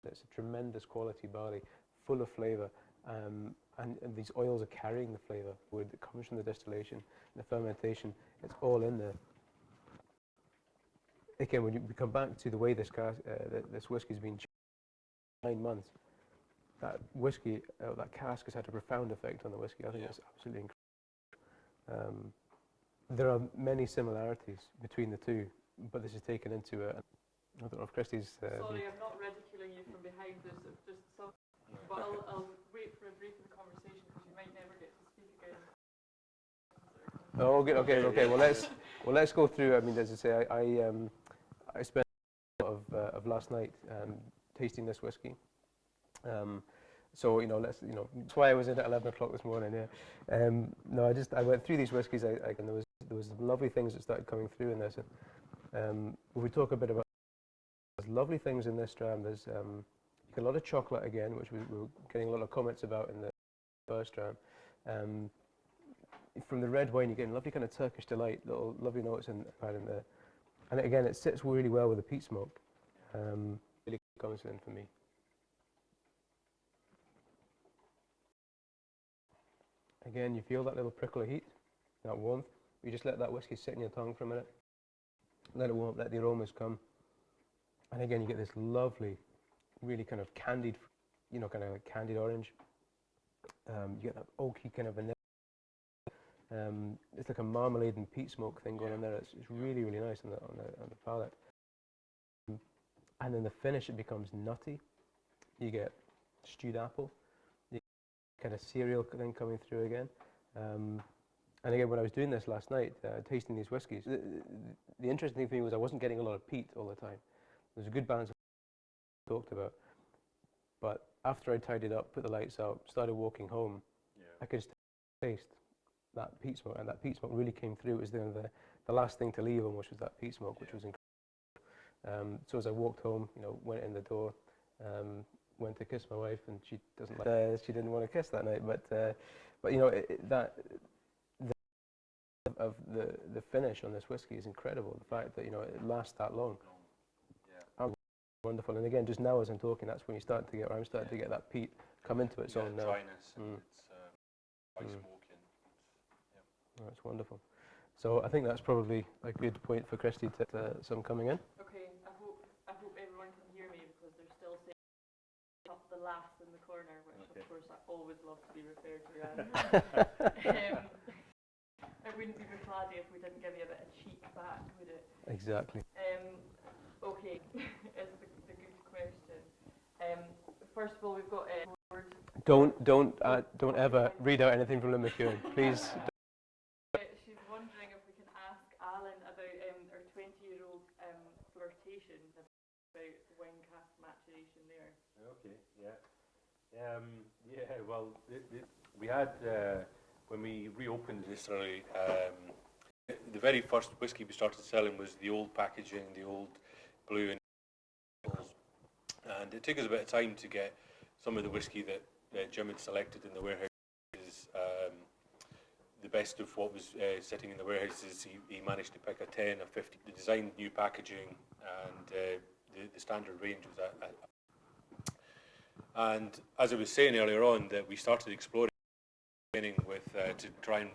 It's a tremendous quality barley, full of flavour, and these oils are carrying the flavour that comes from the distillation, the fermentation. It's all in there. Again, when we come back to the way this whiskey's been changed 9 months, that whiskey, that cask has had a profound effect on the whiskey. I think it's absolutely incredible. There are many similarities between the two, but this is taken into I don't know if Christie's... Sorry, I'm not ridiculing you from behind this, it's just something, but I'll wait for a break in the conversation because you might never get to speak again. Oh, okay. Well, let's go through. I mean, as I say, I spent a lot of last night tasting this whiskey. So that's why I was in at 11 o'clock this morning. Yeah. No, I went through these whiskies. And there was some lovely things that started coming through in this. When we talk a bit about there's lovely things in this dram. There's you get a lot of chocolate again, which we were getting a lot of comments about in the first dram. From the red wine, you're getting lovely kind of Turkish delight, little lovely notes in there. And again, it sits really well with the peat smoke. Really comes in for me. Again, you feel that little prickle of heat, that warmth. You just let that whiskey sit in your tongue for a minute. Let it warm up, let the aromas come. And again, you get this lovely, really kind of candied, kind of like candied orange. You get that oaky kind of vanilla. It's like a marmalade and peat smoke thing going on there. It's really, really nice on the palate. And then the finish, it becomes nutty. You get stewed apple. Kind of cereal thing coming through again. And again, when I was doing this last night, tasting these whiskies, the interesting thing for me was I wasn't getting a lot of peat all the time. There's a good balance of what I talked about. But after I tidied up, put the lights out, started walking home, I could just taste that peat smoke, and that peat smoke really came through. It was the last thing to leave almost was that peat smoke, which was incredible. So as I walked home, went in the door, went to kiss my wife, and she doesn't like. She didn't want to kiss that night, but the finish on this whiskey is incredible. The fact that it lasts that long, wonderful. And again, just now as I'm talking, that's when I'm starting to get that peat come into its own now. Dryness, and it's quite smoky. That's wonderful. So I think that's probably a good point for Christy to some coming in. Okay, I hope everyone can hear me because they're still saying up the lass in the corner, which of course I always love to be referred to as. It wouldn't be Bruichladdich if we didn't give you a bit of cheek back, would it? Exactly. Okay, is the good question. First of all, we've got Don't ever read out anything from Lynn McEwen, please. She's wondering if we can ask Alan about our 20-year-old flirtation about wine cask maturation there. Okay, well, we had, when we reopened the distillery, the very first whisky we started selling was the old packaging, the old blue and it took us a bit of time to get some of the whisky that Jim had selected in the warehouses, the best of what was sitting in the warehouses. He managed to pick a 10, a 50, the designed new packaging, and the standard range was and as I was saying earlier on, that we started exploring with to try and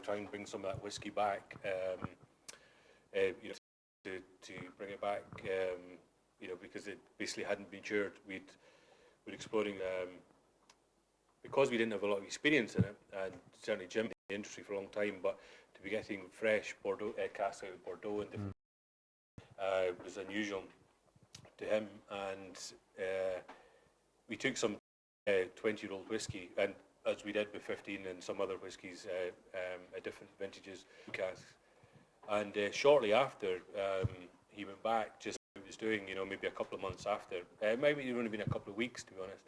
try and bring some of that whisky back, you know, to bring it back, you know, because it basically hadn't matured. We're exploring because we didn't have a lot of experience in it, and certainly Jim in the industry for a long time, but to be getting fresh Bordeaux casks out of Bordeaux and different was unusual to him, and we took some 20-year-old whisky, and as we did with 15 and some other whiskies at different vintages, casks, and shortly after he went back, just what he was doing, you know, maybe a couple of months after, maybe it only been a couple of weeks to be honest,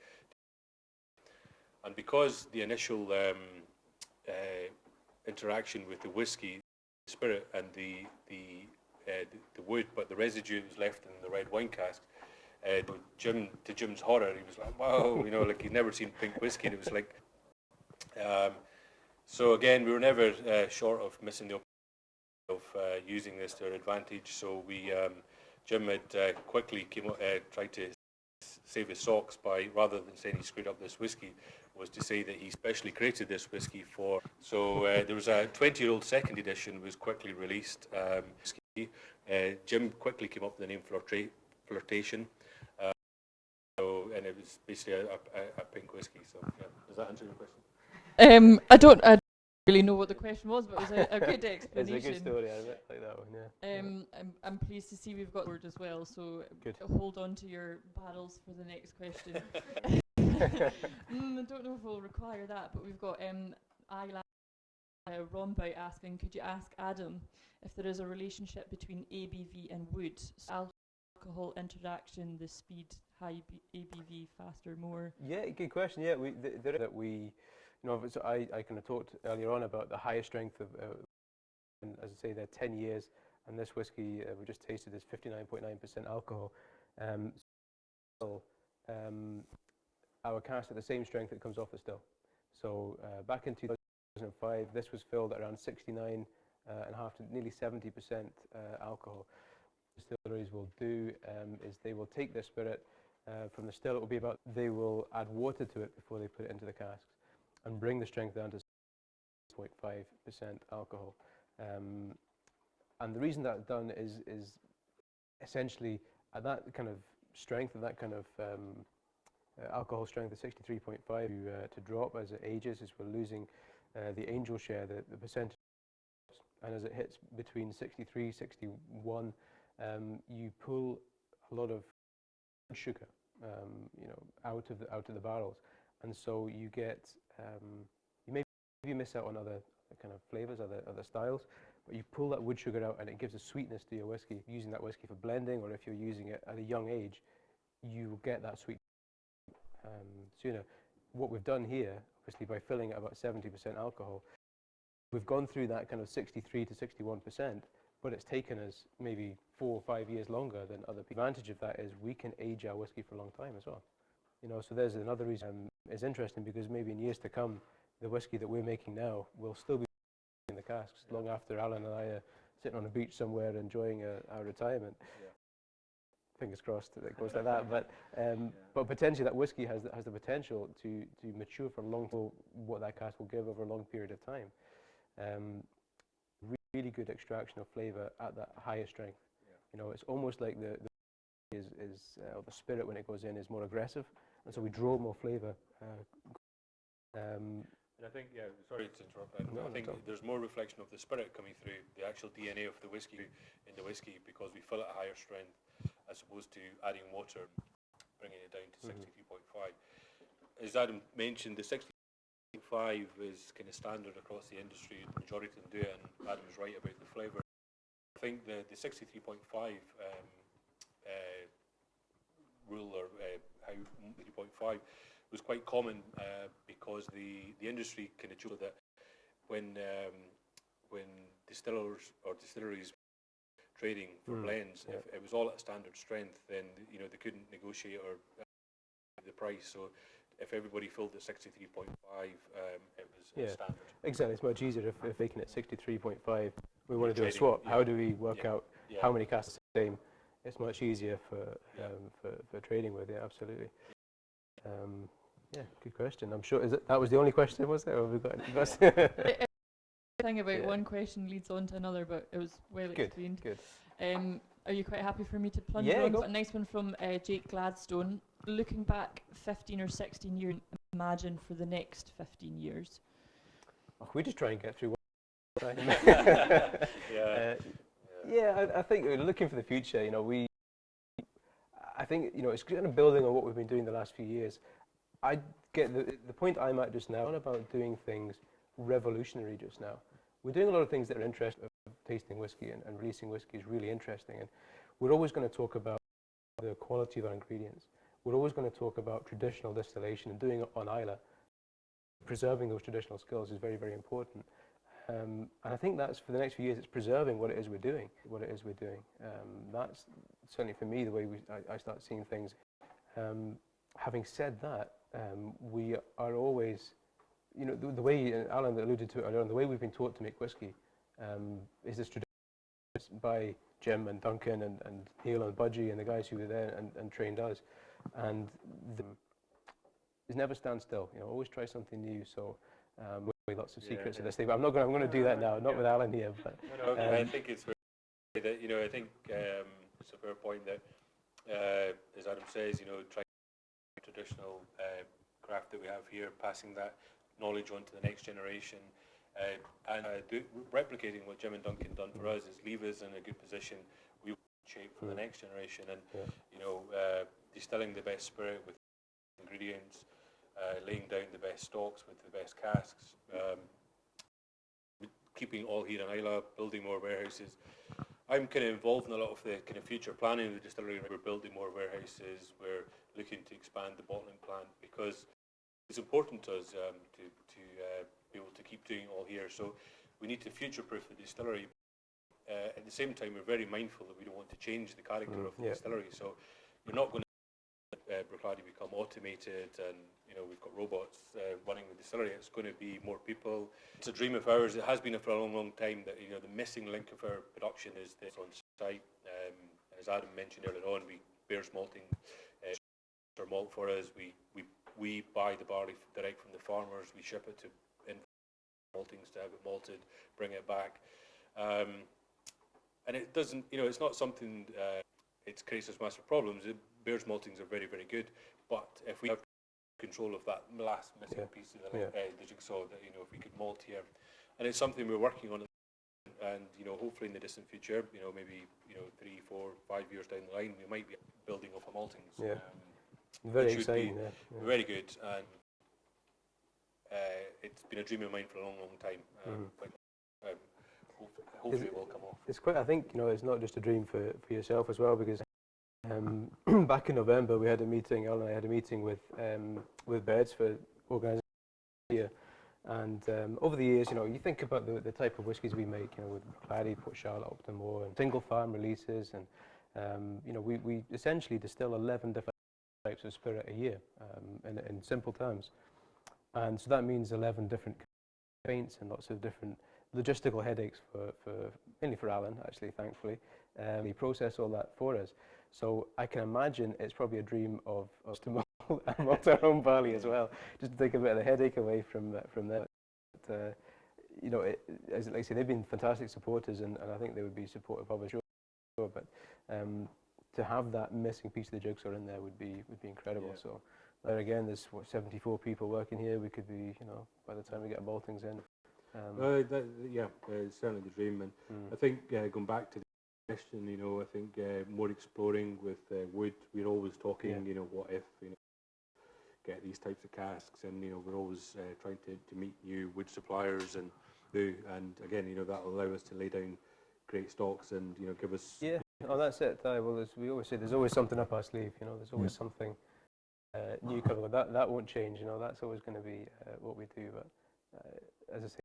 and because the initial interaction with the whisky, the spirit, and the wood, but the residue was left in the red wine cask. To Jim's horror, he was like, "Wow!" You know, like he'd never seen pink whiskey. And it was like, so again, we were never short of missing the opportunity of using this to our advantage. So we, Jim had quickly tried to save his socks by, rather than saying he screwed up this whiskey, was to say that he specially created this whiskey for. So there was a 20-year-old second edition was quickly released. Jim quickly came up with the name Flirtation. And it was basically a pink whiskey. So yeah. Does that answer your question? I don't really know what the question was, but it was a good explanation. It's a good story, I like that one, yeah. I'm pleased to see we've got word as well, so good. Hold on to your barrels for the next question. I don't know if we'll require that, but we've got Rombout asking, could you ask Adam if there is a relationship between ABV and wood? So alcohol interaction, the speed, high ABV, faster, more? Yeah, good question. Yeah, you know, so I kind of talked earlier on about the higher strength of, and as I say, they're 10 years, and this whiskey we just tasted is 59.9% alcohol. Our cask at the same strength that comes off the still. So back in 2005, this was filled at around 69.5% to nearly 70% alcohol. Distilleries will do is they will take their spirit from the still. It will be about, they will add water to it before they put it into the casks and bring the strength down to 6.5% alcohol. And the reason that's done is essentially at that kind of strength, at that kind of alcohol strength of 63.5 to drop as it ages, as we're losing the angel share, the percentage, and as it hits between 63, 61, you pull a lot of sugar, you know, out of the barrels, and so you get you miss out on other kind of flavors, other styles, but you pull that wood sugar out, and it gives a sweetness to your whiskey. Using that whiskey for blending, or if you're using it at a young age, you get that sweet. So you know what we've done here, obviously by filling it about 70% alcohol, we've gone through that kind of 63 to 61%. But it's taken us maybe 4 or 5 years longer than other people. The advantage of that is we can age our whiskey for a long time as well. You know, so there's another reason it's interesting, because maybe in years to come, the whiskey that we're making now will still be in the casks long after Alan and I are sitting on a beach somewhere enjoying our retirement. Yeah. Fingers crossed that it goes like that. But potentially that whiskey has the potential to mature for a long time, what that cask will give over a long period of time. Really good extraction of flavour at that higher strength. Yeah. You know, it's almost like the spirit when it goes in is more aggressive, and so we draw more flavour. And I think, yeah, sorry to interrupt, I think there's more reflection of the spirit coming through, the actual DNA of the whiskey in the whiskey, because we fill it at higher strength as opposed to adding water, bringing it down to 63.5. As Adam mentioned, the 63.5 is kind of standard across the industry. The majority of them do it, and Adam was right about the flavour. I think the 63.5 rule, or how 3.5 was quite common because the industry kind of chose that when distillers or distilleries trading for blends, if it was all at standard strength, then they couldn't negotiate or the price. So if everybody filled at 63.5, it was standard. Exactly. It's much easier if making it 63.5. We want to do a trading, swap. How do we work out Yeah. how many casks are the same? It's much easier for trading with it. Absolutely. Good question. I'm sure that was the only question, was it? Or have we got any questions? Thing about one question leads on to another, but it was well explained. Good. Are you quite happy for me to plunge Yeah, on? go. A nice one from Jake Gladstone. Looking back 15 or 16 years, imagine for the next 15 years. Oh, we just try and get through one time. I think looking for the future, I think it's kind of building on what we've been doing the last few years. I get the point I'm at just now, not about doing things revolutionary just now. We're doing a lot of things that are interesting. Tasting whiskey and releasing whiskey is really interesting, and we're always going to talk about the quality of our ingredients. We're always going to talk about traditional distillation and doing it on Islay. Preserving those traditional skills is very, very important. And I think that's, for the next few years, it's preserving what it is we're doing. That's certainly for me the way I start seeing things. Having said that, we are always, the way Alan alluded to it earlier on, the way we've been taught to make whiskey is this tradition by Jim and Duncan and Neil and Budgie and the guys who were there and trained us. And is never stand still. Always try something new. So lots of secrets to this thing, but I'm going to do that now, not with Alan here. But I think it's very that I think it's a fair point that as Adam says, trying traditional craft that we have here, passing that knowledge on to the next generation, and replicating what Jim and Duncan done for us is leave us in a good position. We shape for the next generation, and distilling the best spirit with ingredients, laying down the best stocks with the best casks, keeping all here in Islay, building more warehouses. I'm kind of involved in a lot of the kind of future planning of the distillery. We're building more warehouses. We're looking to expand the bottling plant because it's important to us to be able to keep doing it all here. So we need to future-proof the distillery. At the same time, we're very mindful that we don't want to change the character of the distillery. So we're not going to Bruichladdich become automated and we've got robots running the distillery. It's going to be more people. It's a dream of ours. It has been for a long time that the missing link of our production is this on site. As Adam mentioned earlier on, Bears malting our malt for us. We buy the barley direct from the farmers. We ship it to maltings to have it malted, bring it back, and it doesn't. It's not something. It creates us massive problems. Bears maltings are very, very good, but if we have control of that last missing piece of the jigsaw, that if we could malt here, and it's something we're working on, and hopefully in the distant future, maybe 3, 4, 5 years down the line, we might be building off of maltings. Very exciting. Very good, and it's been a dream of mine for a long, long time. But hopefully it will come off. It's quite. I think it's not just a dream for yourself as well, because back in November we had a meeting. Alan and I had a meeting with Beds for organising here, and over the years, you think about the type of whiskies we make, with Bruichladdich, Port Charlotte, Optimore, and single farm releases, and we essentially distill 11 different types of spirit a year, in simple terms, and so that means 11 different paints and lots of different logistical headaches for mainly for Alan, actually, thankfully. He processed all that for us. So I can imagine it's probably a dream of us to malt our own barley as well, just to take a bit of the headache away from that. But, as like I say, they've been fantastic supporters, and I think they would be supportive of us, sure. But to have that missing piece of the jigsaw in there would be incredible. Yeah. So there again, there's 74 people working here. We could be, by the time we get maltings in. It's certainly the dream, and I think going back to the question, I think more exploring with wood. We're always talking, what if, get these types of casks, and we're always trying to meet new wood suppliers and again, that'll allow us to lay down great stocks and give us. Yeah, that's it. Well, we always say there's always something up our sleeve. There's always something new coming. That won't change. That's always going to be what we do. But as I say,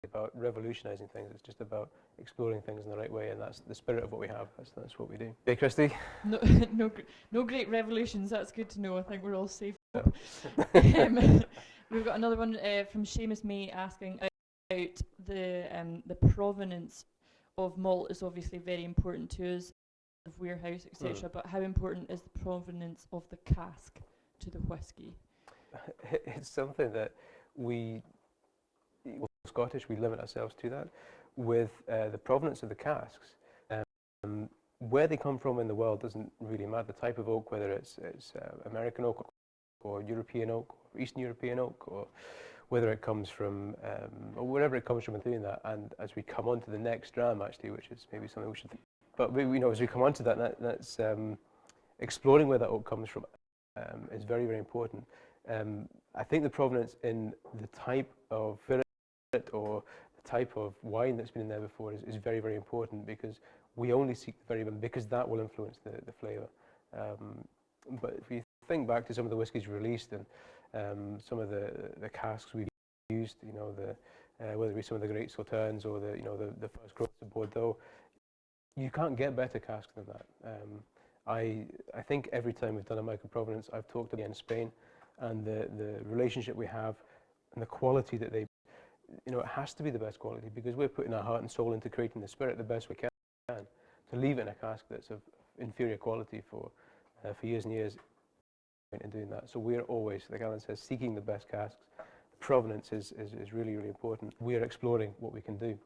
about revolutionising things. It's just about exploring things in the right way, and that's the spirit of what we have. That's what we do. Hey, Christy. No, no great revolutions. That's good to know. I think we're all safe. Yeah. We've got another one from Seamus May asking about the provenance of malt is obviously very important to us, of warehouse, etc. But how important is the provenance of the cask to the whisky? It's something that we're Scottish, we limit ourselves to that. With the provenance of the casks, where they come from in the world doesn't really matter. The type of oak, whether it's American oak or European oak or Eastern European oak, or whether it comes from, or wherever it comes from in doing that. And as we come on to the next dram, actually, which is maybe something we should think, but we know as we come on to that, that's exploring where that oak comes from is very, very important. I think the provenance in the type of spirit or the type of wine that's been in there before is very, very important, because we only seek the very best, because that will influence the flavour. But if you think back to some of the whiskies released and some of the casks we've used, you know, whether it be some of the great Sauternes or the first growth of Bordeaux, you can't get better casks than that. I think every time we've done a Micro Provenance, I've talked again Spain and the relationship we have and the quality that they, you know, it has to be the best quality, because we're putting our heart and soul into creating the spirit the best we can. To leave it in a cask that's of inferior quality for years and years in doing that. So we're always, like Alan says, seeking the best casks. Provenance is really, really important. We're exploring what we can do.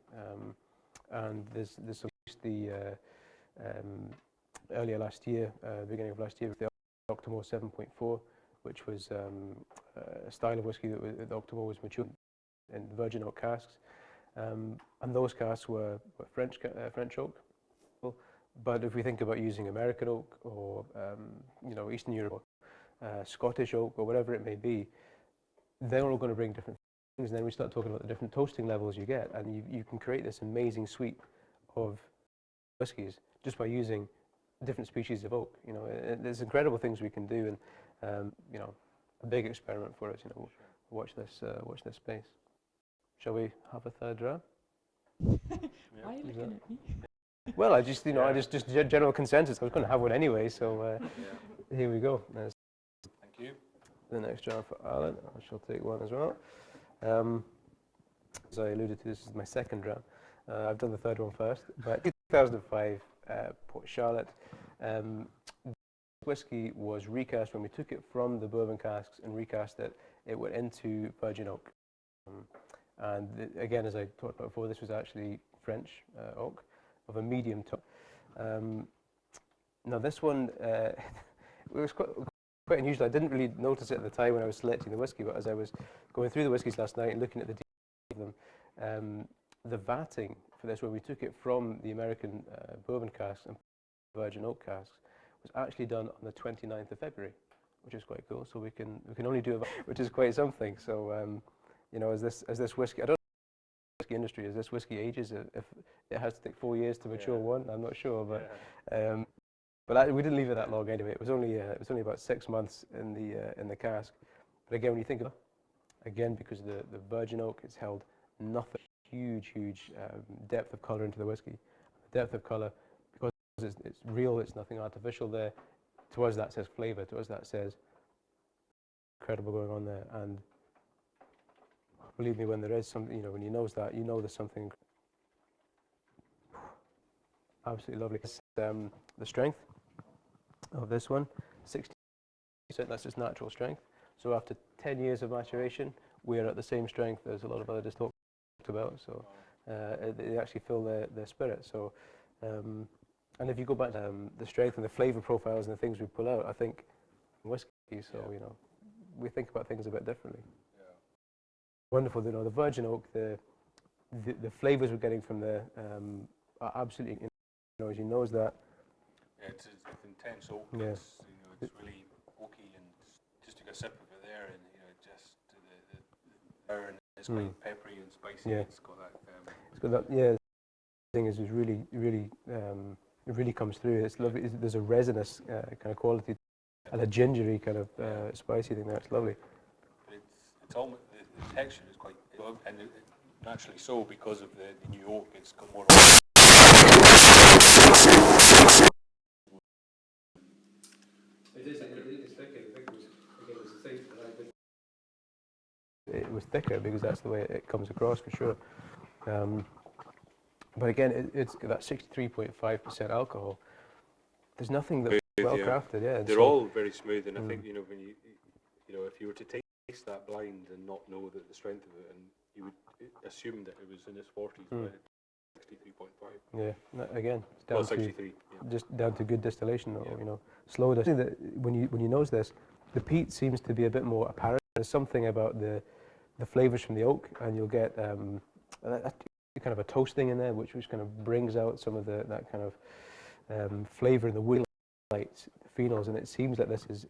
And there's earlier last year, beginning of last year, the Octomore 7.4, which was a style of whiskey that the Octomore was matured in virgin oak casks. And those casks were French oak. But if we think about using American oak or Eastern Europe, Scottish oak or whatever it may be, they're all going to bring different things. And then we start talking about the different toasting levels you get, and you can create this amazing suite of whiskies just by using different species of oak. You know, there's incredible things we can do, and a big experiment for us. You know, watch this space. Shall we have a third dram? Why are you looking at me? Well, I just general consensus. I was going to have one anyway, so here we go. There's Thank you. the next dram for Alan. I shall take one as well. As I alluded to, this is my second dram. I've done the third one first, but 2005 Port Charlotte. Whiskey was recast when we took it from the bourbon casks and recast it. It went into virgin oak. And again, as I talked about before, this was actually French oak of a medium tone. Now this one, it was quite unusual. I didn't really notice it at the time when I was selecting the whiskey, but as I was going through the whiskies last night and looking at the details of them, the vatting for this, when we took it from the American bourbon casks and virgin oak casks, was actually done on the 29th of February, which is quite cool. So we can only do it, which is quite something. So as this whiskey, I don't know whiskey industry, as this whiskey ages, if it has to take 4 years to mature one, I'm not sure, but we didn't leave it that long anyway. It was only about 6 months in the cask. But again, when you think of it, again, because the virgin oak, it's held nothing, huge depth of colour into the whiskey. The depth of colour, because it's real, it's nothing artificial there. To us, that says flavour. To us, that says incredible going on there. And believe me, when there is something, when you know that, you know there's something absolutely lovely. The strength of this one, 60%, that's just natural strength. So after 10 years of maturation, we're at the same strength as a lot of other just talked about. So they actually fill their spirit. So, and if you go back to the strength and the flavour profiles and the things we pull out, I think whiskey. So we think about things a bit differently. Wonderful, the virgin oak, the flavours we're getting from there are absolutely, as you know, is that. Yeah, it's intense oak. Yeah. It's really oaky, and just took a sip of it there, and just the and it's quite peppery and spicy. Yeah. It's got that. It's got that. Yeah. The thing is really, it really comes through. It's lovely. There's a resinous kind of quality, and a gingery kind of spicy thing there. It's lovely. But it's almost the texture is quite, and naturally so, because of the new oak, it's got more. It's thicker. It was thicker because that's the way it comes across for sure. But again, it's got that 63.5% alcohol. There's nothing that's well crafted. Yeah, they're all very smooth, and I think when you if you were to taste that blind and not know the strength of it, and you would assume that it was in its 40s, but 63.5. Yeah, again, it's down 63. To just down to good distillation, or slow distillation. When you nose this, the peat seems to be a bit more apparent. There's something about the flavors from the oak, and you'll get kind of a toasting in there, which kind of brings out some of that kind of flavor in the wood light phenols, and it seems that this is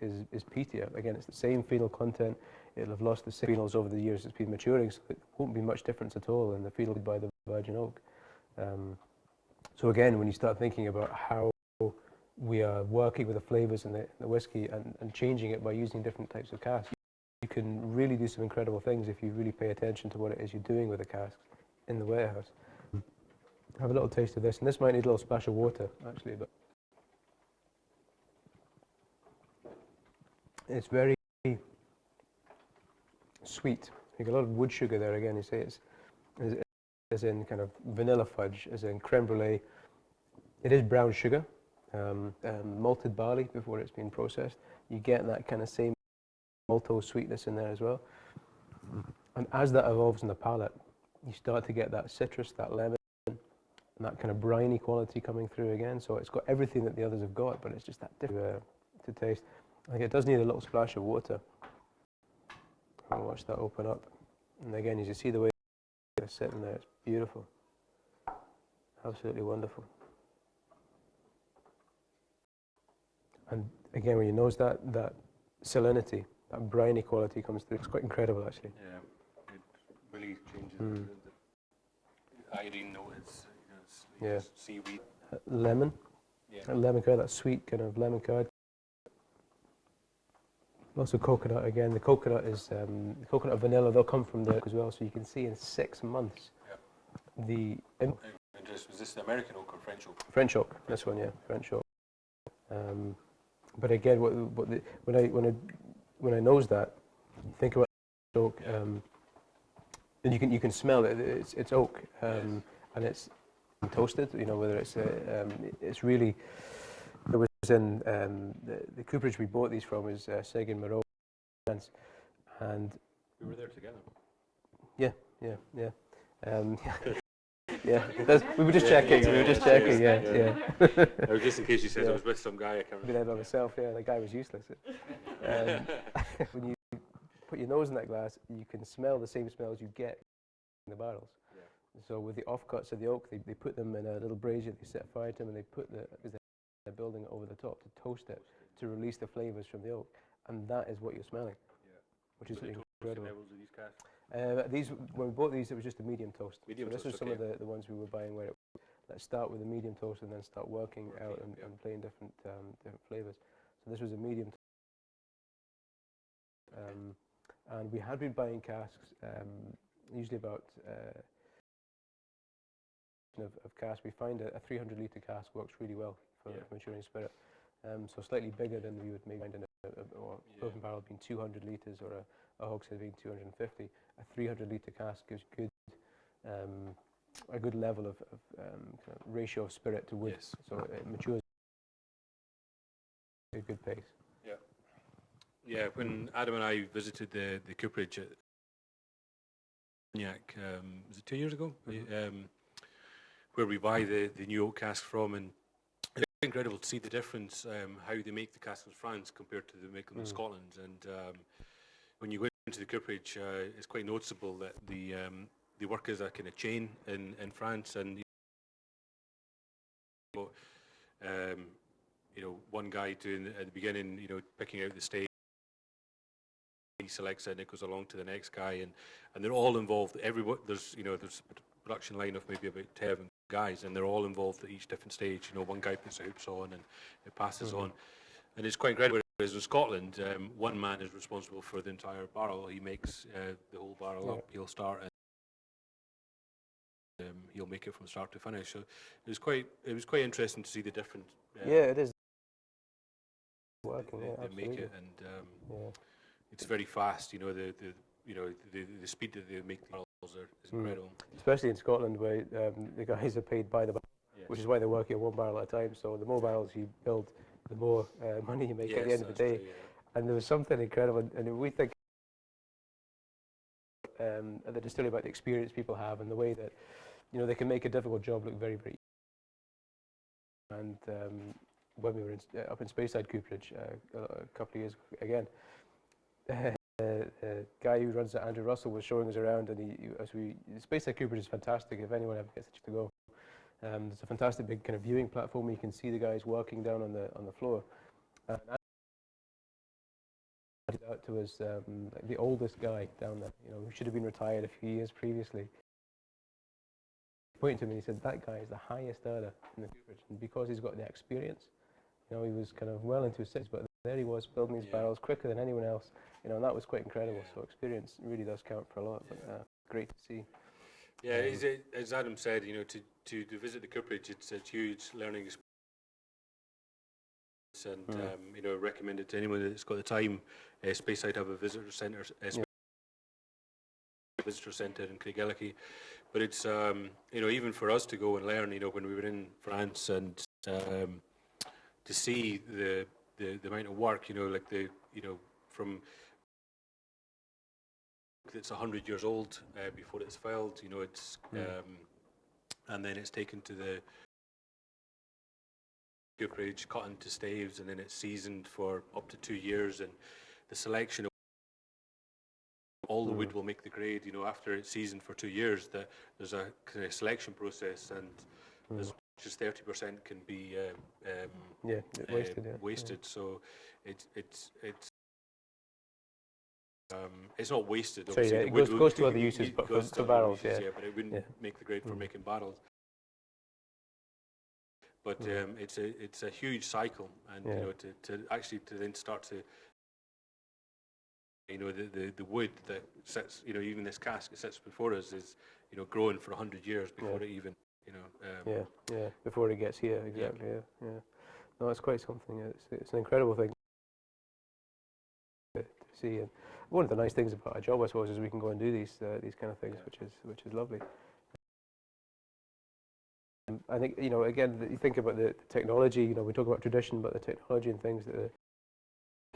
peatier. Again, it's the same phenol content. It'll have lost the same phenols over the years it's been maturing, so it won't be much difference at all in the phenol by the virgin oak. So again, when you start thinking about how we are working with the flavors in the whiskey and changing it by using different types of casks, you can really do some incredible things if you really pay attention to what it is you're doing with the casks in the warehouse. Have a little taste of this, and this might need a little splash of water actually, but it's very sweet. You get a lot of wood sugar there again. You say it's as in kind of vanilla fudge, as in creme brulee. It is brown sugar, malted barley before it's been processed. You get that kind of same maltose sweetness in there as well. And as that evolves in the palate, you start to get that citrus, that lemon, and that kind of briny quality coming through again. So it's got everything that the others have got, but it's just that different to taste. I think it does need a little splash of water. I'll watch that open up. And again, as you see the way it's sitting there, it's beautiful. Absolutely wonderful. And again, when you nose that salinity, that briny quality comes through. It's quite incredible, actually. Yeah, it really changes the iodine note. It's seaweed. Lemon. Yeah. Lemon curd, that sweet kind of lemon curd. Also coconut again. The coconut is coconut vanilla. They'll come from there as well. So you can see in 6 months the. Was this the American oak or French oak? French oak. This one, yeah, French oak. But again, when I nose that, think about oak, and you can smell it. It's oak, and it's toasted. Whether it's really. It was in the cooperage we bought these from is Seguin Moreau, and we were there together. Yeah. Yeah, we were just checking. Yeah. Just in case you said I was with some guy, I can't remember. I've been there by myself. Yeah, the guy was useless. When you put your nose in that glass, you can smell the same smells you get in the barrels. Yeah. So with the offcuts of the oak, they put them in a little brazier. They set fire to them, and they put they're building it over the top to toast it to release the flavors from the oak, and that is what you're smelling. Yeah. Which is incredible. Levels of these casks? When we bought these, it was just a medium toast. Medium so this toast, was some of the ones we were buying where let's start with a medium toast and then start working out and playing different flavors. So this was a medium toast. And we had been buying casks, usually about of cask. We find a 300-litre cask works really well for maturing spirit. So slightly bigger than we would maybe find in or open barrel being 200 litres or a hogshead being 250. A 300-litre cask gives a good level of kind of ratio of spirit to wood. Yes. So it matures at a good pace. Yeah. Yeah, when Adam and I visited the cooperage at Cognac, was it 2 years ago? Where we buy the new oak cask from, and it's incredible to see the difference, how they make the casks in France compared to the make them in Scotland. And when you go into the cooperage, it's quite noticeable that they work as a kind of chain in France, and one guy doing at the beginning, picking out the steak. He selects it and it goes along to the next guy, and they're all involved. There's a production line of maybe about 10 guys, and they're all involved at each different stage. One guy puts the hoops on and it passes on, and it's quite incredible. Whereas in Scotland, one man is responsible for the entire barrel. He makes the whole barrel up. He'll start he'll make it from start to finish. So it was quite interesting to see the different. Yeah, it is Working, working. Yeah, they make absolutely. it, and Yeah. it's very fast. You know, the speed that they make the barrels is incredible. Especially in Scotland, where the guys are paid by the barrel, Yes. which is why they work at one barrel at a time. So the more barrels you build, the more money you make at the end of the day. True, yeah. And there was something incredible, and we think at the distillery about the experience people have and the way that they can make a difficult job look very, very easy. And when we were up in Speyside Cooperage a couple of years ago, again, the guy who runs it, Andrew Russell, was showing us around, and Speyside Cooperage is fantastic if anyone ever gets to go. There's a fantastic big kind of viewing platform. You can see the guys working down on the floor. And pointed out to us like the oldest guy down there, who should have been retired a few years previously. He pointed to me and he said, "That guy is the highest earner in the cooperage," and because he's got the experience, he was kind of well into his 60s, but there he was building these barrels quicker than anyone else, and that was quite incredible. So experience really does count for a lot, but great to see. Yeah, as Adam said, to visit the cooperage, it's a huge learning experience. And recommend it to anyone that's got the time. Speyside have a visitor centre, in Craigellachie, but it's even for us to go and learn. When we were in France and to see the amount of work, from it's 100 years old before it's filled. It's and then it's taken to the cooperage, cut into staves, and then it's seasoned for up to 2 years. And the selection of all the wood will make the grade. After it's seasoned for 2 years, there's a kind of selection process, and there's just 30% can be wasted. So it's not wasted. So yeah, it goes to other uses, but for barrels, but it wouldn't make the grade for making barrels. But it's a huge cycle, and to then start to the wood that sits, even this cask that sits before us is growing for 100 years before it even before it gets here, exactly. Yeah. No, it's quite something. It's an incredible thing to see, and one of the nice things about our job, I suppose, is we can go and do these kind of things, which is lovely. I think again, you think about the technology. We talk about tradition, but the technology and things that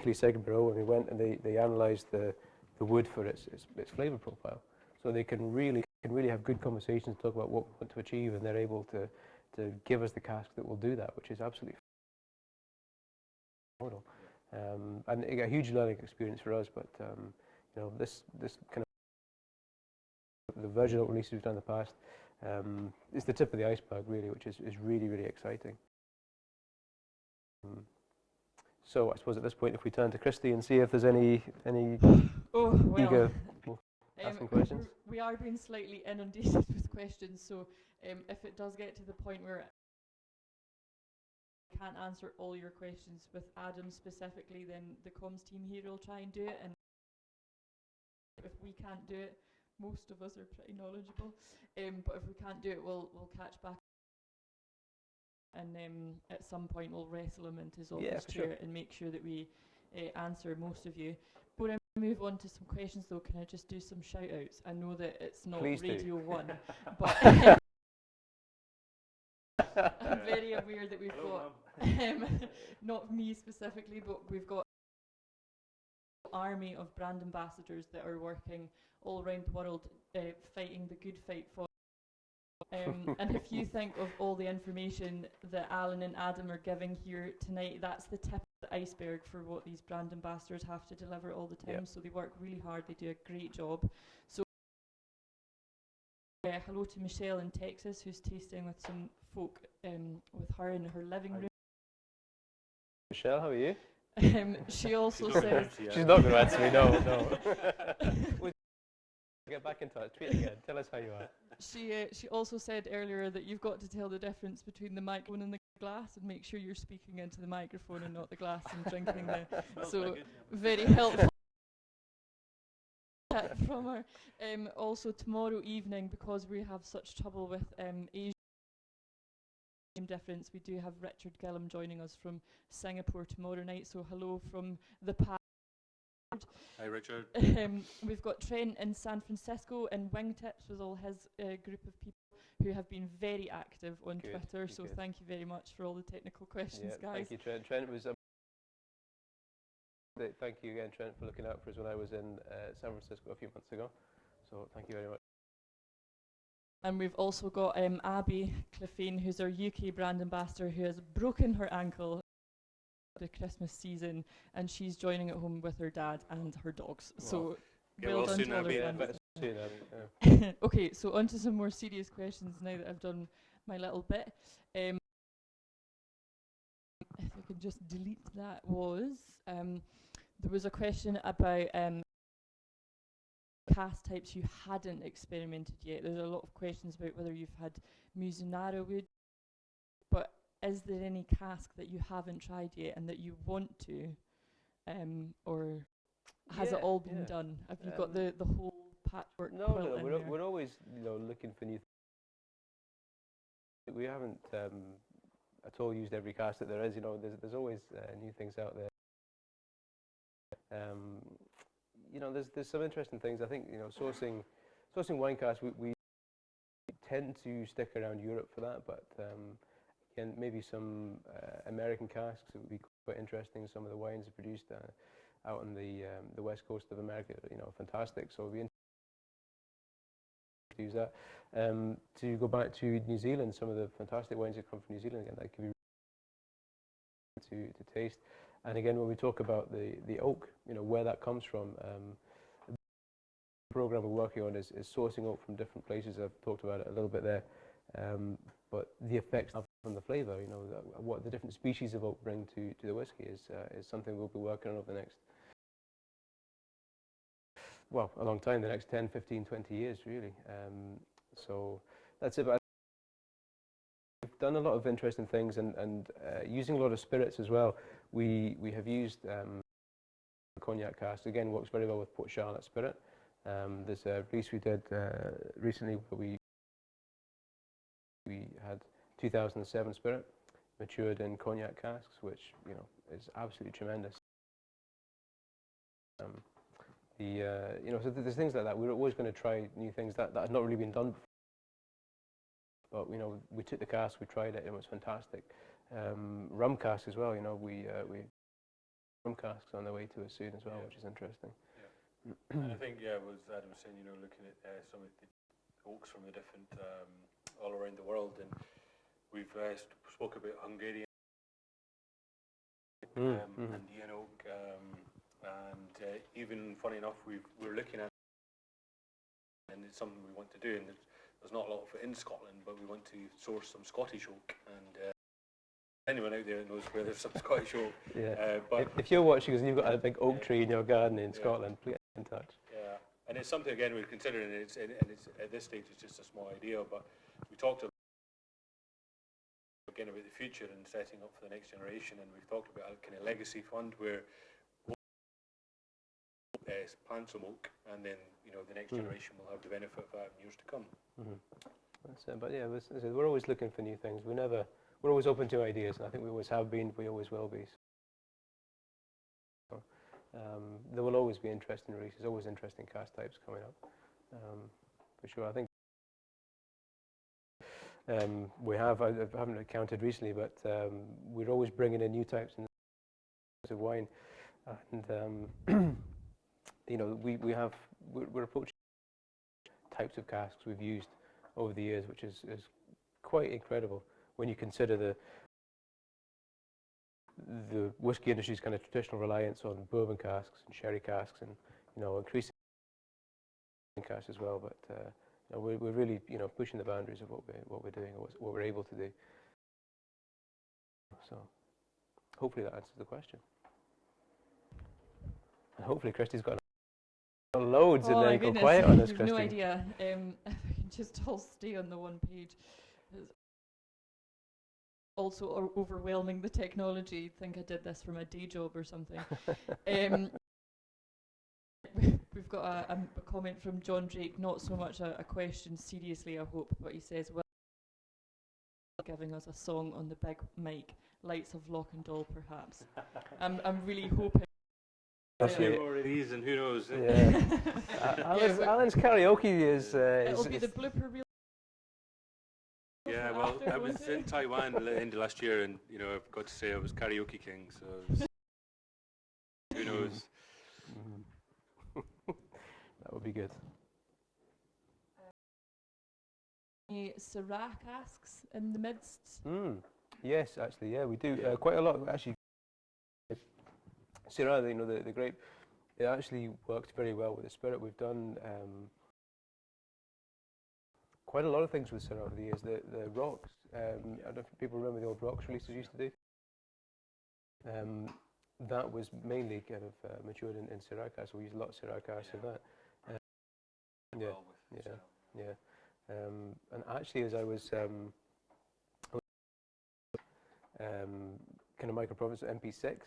the second bureau, when we went and they analysed the wood for its flavour profile, so they can really have good conversations, talk about what we want to achieve, and they're able to give us the cask that will do that, which is absolutely phenomenal. And a huge learning experience for us. But this kind of the virginal releases we've done in the past. It's the tip of the iceberg, really, which is really, really exciting. So I suppose at this point, if we turn to Christy and see if there's any eager asking questions. We are being slightly inundated with questions, so if it does get to the point where I can't answer all your questions with Adam specifically, then the comms team here will try and do it, and if we can't do it, most of us are pretty knowledgeable, but if we can't do it, we'll catch back, and at some point we'll wrestle him into his office chair and make sure that we answer most of you. Before I move on to some questions though, can I just do some shout outs? I know that it's not Radio 1, but I'm very aware that we've got, not me specifically, but we've got an army of brand ambassadors that are working all around the world, fighting the good fight for. And if you think of all the information that Alan and Adam are giving here tonight, that's the tip of the iceberg for what these brand ambassadors have to deliver all the time. So they work really hard, they do a great job. So hello to Michelle in Texas, who's tasting with some folk with her in her living room. Michelle, how are you? She also says... She's not going to answer me, no. Get back in touch, tweet again, tell us how you are. She also said earlier that you've got to tell the difference between the microphone and the glass, and make sure you're speaking into the microphone and not the glass and drinking the... So, very helpful from our also tomorrow evening, because we have such trouble with Asian time difference, we do have Richard Gillum joining us from Singapore tomorrow night. So hello from the past. Hi, Richard. We've got Trent in San Francisco in Wingtips with all his group of people who have been very active on Twitter. So thank you very much for all the technical questions, guys. Thank you, Trent. Trent was. Thank you again, Trent, for looking out for us when I was in San Francisco a few months ago. So thank you very much. And we've also got Abby Cliffane, who's our UK brand ambassador, who has broken her ankle the Christmas season, and she's joining at home with her dad and her dogs. Wow. So well done to all our friends. Okay, so on to some more serious questions now that I've done my little bit. If I could just delete that, there was a question about cask types you hadn't experimented yet. There's a lot of questions about whether you've had Musinara wood, but is there any cask that you haven't tried yet and that you want to, or has it all been done? Have you got the whole patchwork? No. We're always looking for new. We haven't at all used every cask that there is. There's always new things out there. There's some interesting things. I think sourcing wine casks, we tend to stick around Europe for that, but again, maybe some American casks that would be quite interesting. Some of the wines are produced out on the west coast of America, fantastic. So we use that. To go back to New Zealand, some of the fantastic wines that come from New Zealand, again, that can be to taste. And again, when we talk about the oak, where that comes from, the program we're working on is sourcing oak from different places. I've talked about it a little bit there, but the effects on the flavour, what the different species of oak bring to the whisky is something we'll be working on over the next, a long time, the next 10, 15, 20 years, really. So that's it. But we've done a lot of interesting things and using a lot of spirits as well. We have used cognac cask. Again, works very well with Port Charlotte spirit. There's a release we did recently where we had 2007 spirit matured in cognac casks, which is absolutely tremendous. So there's things like that. We're always going to try new things that have not really been done before. But we took the cask, we tried it, and it was fantastic. Rum cask as well. We rum casks on the way to us soon as well, which is interesting. Yeah. And I think was Adam was saying, looking at some of the oaks from the different all around the world, and we've spoke about Hungarian Indian oak, and even funny enough, we're looking at, and it's something we want to do, and there's not a lot of it in Scotland, but we want to source some Scottish oak, and anyone out there knows where there's some Scottish oak. Yeah. But if you're watching us and you've got a big oak tree in your garden in Scotland, please get in touch. Yeah, and it's something again we're considering. And it's at this stage it's just a small idea, but we talked again about the future and setting up for the next generation, and we've talked about a kind of legacy fund where plant some oak, and then the next generation will have the benefit of that in years to come. That's it. But yeah, we're always looking for new things. We're always open to ideas, and I think we always have been. We always will be. So, there will always be interesting releases. Always interesting cask types coming up, for sure. I think we have. I haven't counted recently, but we're always bringing in new types of wine, and we're approaching types of casks we've used over the years, which is quite incredible when you consider the whiskey industry's kind of traditional reliance on bourbon casks and sherry casks, and increasing casks as well. But we're really pushing the boundaries of what we're doing, or what we're able to do. So hopefully that answers the question. And hopefully Christy's got loads and then go quiet on us, Christy. No idea. If I can just all stay on the one page. It's also overwhelming, the technology. You'd think I did this for my day job or something. We've we've got a comment from John Drake, not so much a question, seriously I hope, but he says, well, giving us a song on the big mic, Lights of Lockendall perhaps. I'm really hoping. A few more of these and who knows. Yeah. Alan's karaoke is... It'll be the blooper reel. Yeah, well, I was in Taiwan at the end of last year, and you know, I've got to say I was karaoke king. So who knows? That would be good. Any Syrah casks in the midst? Yes, actually, yeah, we do quite a lot. Actually, Syrah, you know, the grape, it actually worked very well with the spirit. We've done quite a lot of things with Syrah over the years. The rocks, I don't know if people remember the old rocks releases we used to do. That was mainly kind of matured in Syrah casks. We use a lot of Syrah casks in that. And actually, as I was kind of Micro Provenance MP6,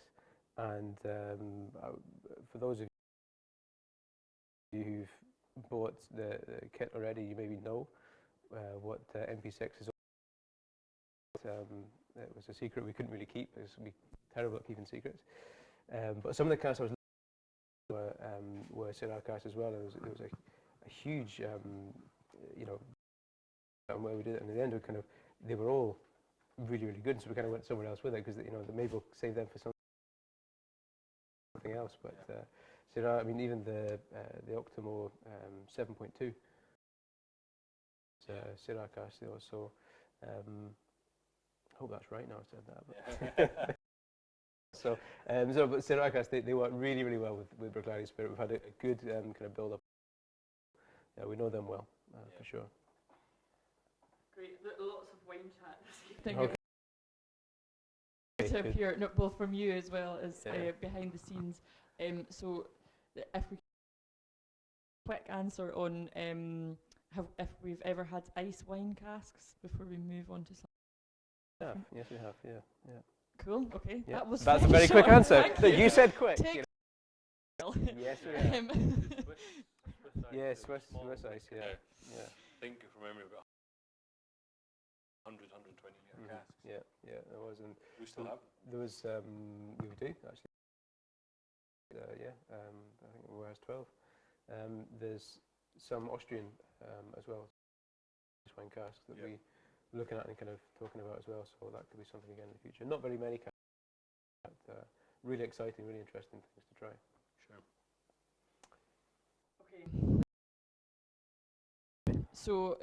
and for those of you who've bought the kit already, you maybe know what MP6 is. It was a secret we couldn't really keep. We're terrible at keeping secrets. But some of the casks I was were Syrah casks as well. There was a huge, you know, where we did it, and in the end, they were all really, really good. So we kind of went somewhere else with it because you know maybe we'll save them for something else. But Syrah, I mean, even the Octomore 7.2, Syrah cask, you know, so I hope that's right now I said that. But but Syrah cask, they work really, really well with Bruichladdich Spirit. We've had a good kind of build up. Yeah, we know them well for sure. Great, lots of wine chat this evening. Okay. To appear, no, both from you as well as behind the scenes. So, if we quick answer on if we've ever had ice wine casks before we move on to something. Yeah, yes we have. Yeah. Cool. Okay, yeah. That's a very quick answer. You said quick. Take Yes, we have. Yeah, Swiss ice. Yeah. I think from memory about 100, 120 litre casks. Yeah, there was. And we still have. There was. We do actually. I think we has 12. There's some Austrian as well. Wine casks that we're looking at and kind of talking about as well. So that could be something again in the future. Not very many casks, but really exciting, really interesting things to try. Sure. Okay. So,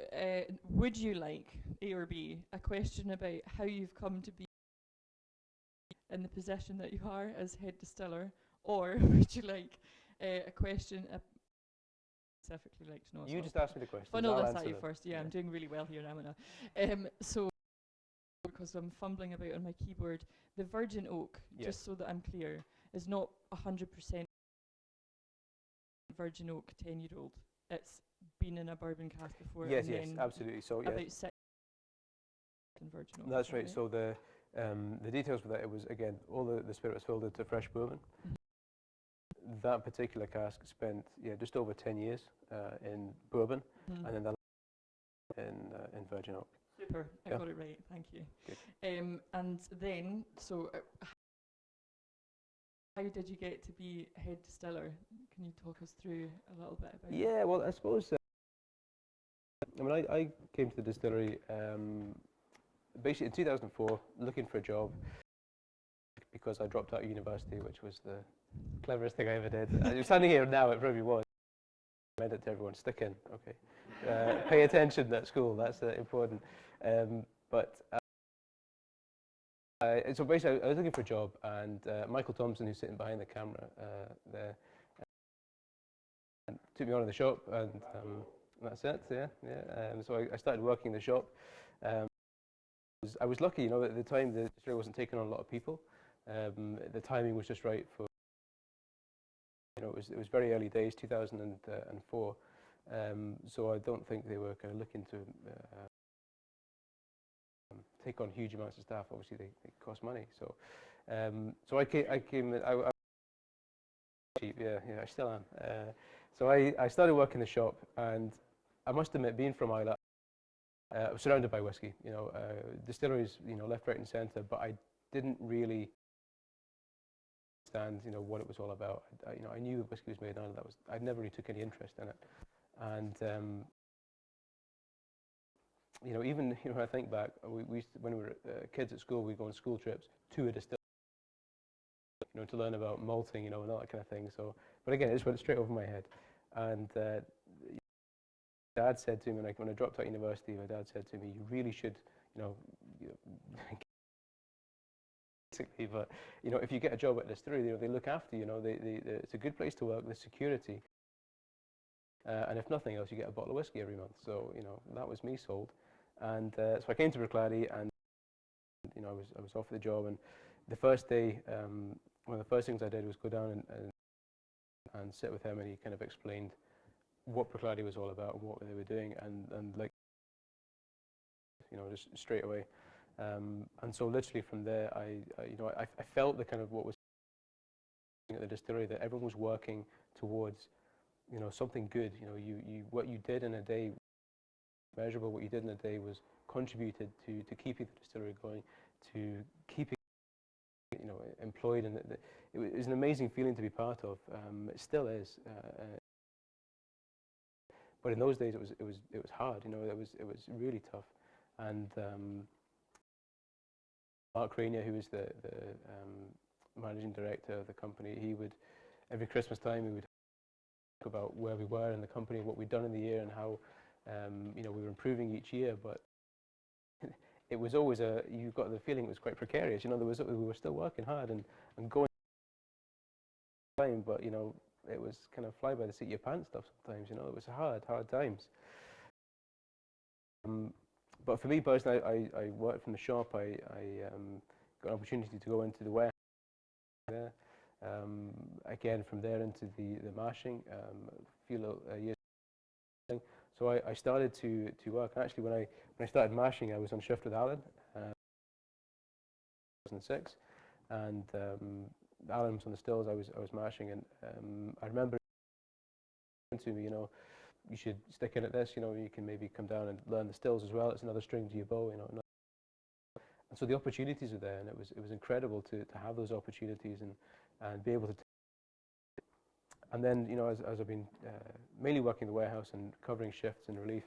would you like, A or B, a question about how you've come to be in the position that you are as head distiller, or would you like a question specifically like to know? You just asked me the question. Funnel this at you first. Yeah, I'm doing really well here, Amina. So, because I'm fumbling about on my keyboard, the virgin oak, just so that I'm clear, is not 100% virgin oak 10-year-old. It's been in a bourbon cask before. Yes, absolutely. So about 6 in virgin oak. That's right. So the details for that, it was again all the spirit was filled into fresh bourbon. That particular cask spent just over 10 years in bourbon, and then in virgin oak. Super, I got it right. Thank you. Good. And then, so how did you get to be head distiller? Can you talk us through a little bit about? Yeah, well, I suppose. I mean, I came to the distillery basically in 2004, looking for a job because I dropped out of university, which was the cleverest thing I ever did. I'm standing here now, it probably was. I meant it to everyone, stick in, okay. Pay attention at school, that's important. So basically, I was looking for a job, and Michael Thompson, who's sitting behind the camera there, took me on in the shop, and that's it, so I started working in the shop. I was lucky, you know, at the time the distillery wasn't taking on a lot of people. The timing was just right for, you know, it was very early days, 2004. So I don't think they were kind of looking to take on huge amounts of staff. Obviously, they cost money. So, so I came. Yeah, I still am. So I started working in the shop, and I must admit, being from Islay, I was surrounded by whiskey. Distilleries, left, right, and centre, but I didn't really understand, what it was all about. I knew whiskey was made in Ireland. I never really took any interest in it, and even when I think back, we used to, when we were kids at school, we'd go on school trips to a distillery, to learn about malting, and all that kind of thing. So, but again, it just went straight over my head. And Dad said to me, when I dropped out of university, my dad said to me, "You really should, basically, but if you get a job at a distillery, they look after you. It's a good place to work. There's security, and if nothing else, you get a bottle of whiskey every month." So, that was me sold. And so I came to Bruichladdich, and I was offered the job. And the first day, one of the first things I did was go down and sit with him, and he kind of explained what Bruichladdich was all about and what they were doing, and like, just straight away. And so literally from there, I felt the kind of what was at the distillery, that everyone was working towards, something good. What you did in a day, measurable. What you did in a day was contributed to keeping the distillery going, to keeping employed, and it was an amazing feeling to be part of. It still is, but in those days it was hard. It was really tough. And Mark Rainier, who was the managing director of the company, he would, every Christmas time, we would talk about where we were in the company, what we'd done in the year, and how we were improving each year. But it was always you got the feeling it was quite precarious. We were still working hard and going time, but it was kind of fly by the seat of your pants stuff sometimes. It was hard times. But for me personally, I worked from the shop. I got an opportunity to go into the warehouse there. Again, from there into the mashing, a few little years. So I started to work. And actually, when I started mashing, I was on shift with Alan, 2006, and Alan was on the stills. I was mashing, and I remember to me, you should stick in at this. You can maybe come down and learn the stills as well. It's another string to your bow. And so the opportunities were there, and it was incredible to have those opportunities and be able to. And then, as I've been mainly working in the warehouse and covering shifts in relief,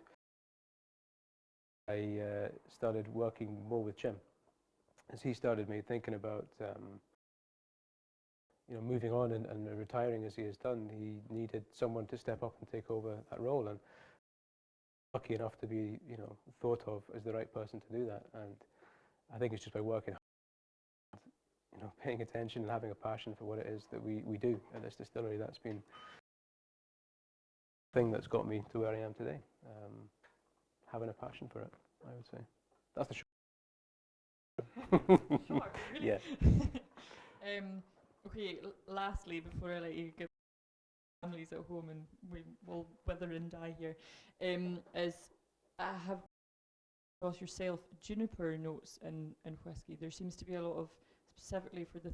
I started working more with Jim. As he started me thinking about, moving on and retiring as he has done, he needed someone to step up and take over that role. And lucky enough to be, thought of as the right person to do that. And I think it's just by working hard, paying attention and having a passion for what it is that we do at this distillery. That's been the thing that's got me to where I am today. Having a passion for it, I would say. That's the short. Sure, really? Yeah. Okay, lastly, before I let you get families at home and we will wither and die here, is I have across yourself juniper notes in whisky. There seems to be a lot of, specifically for the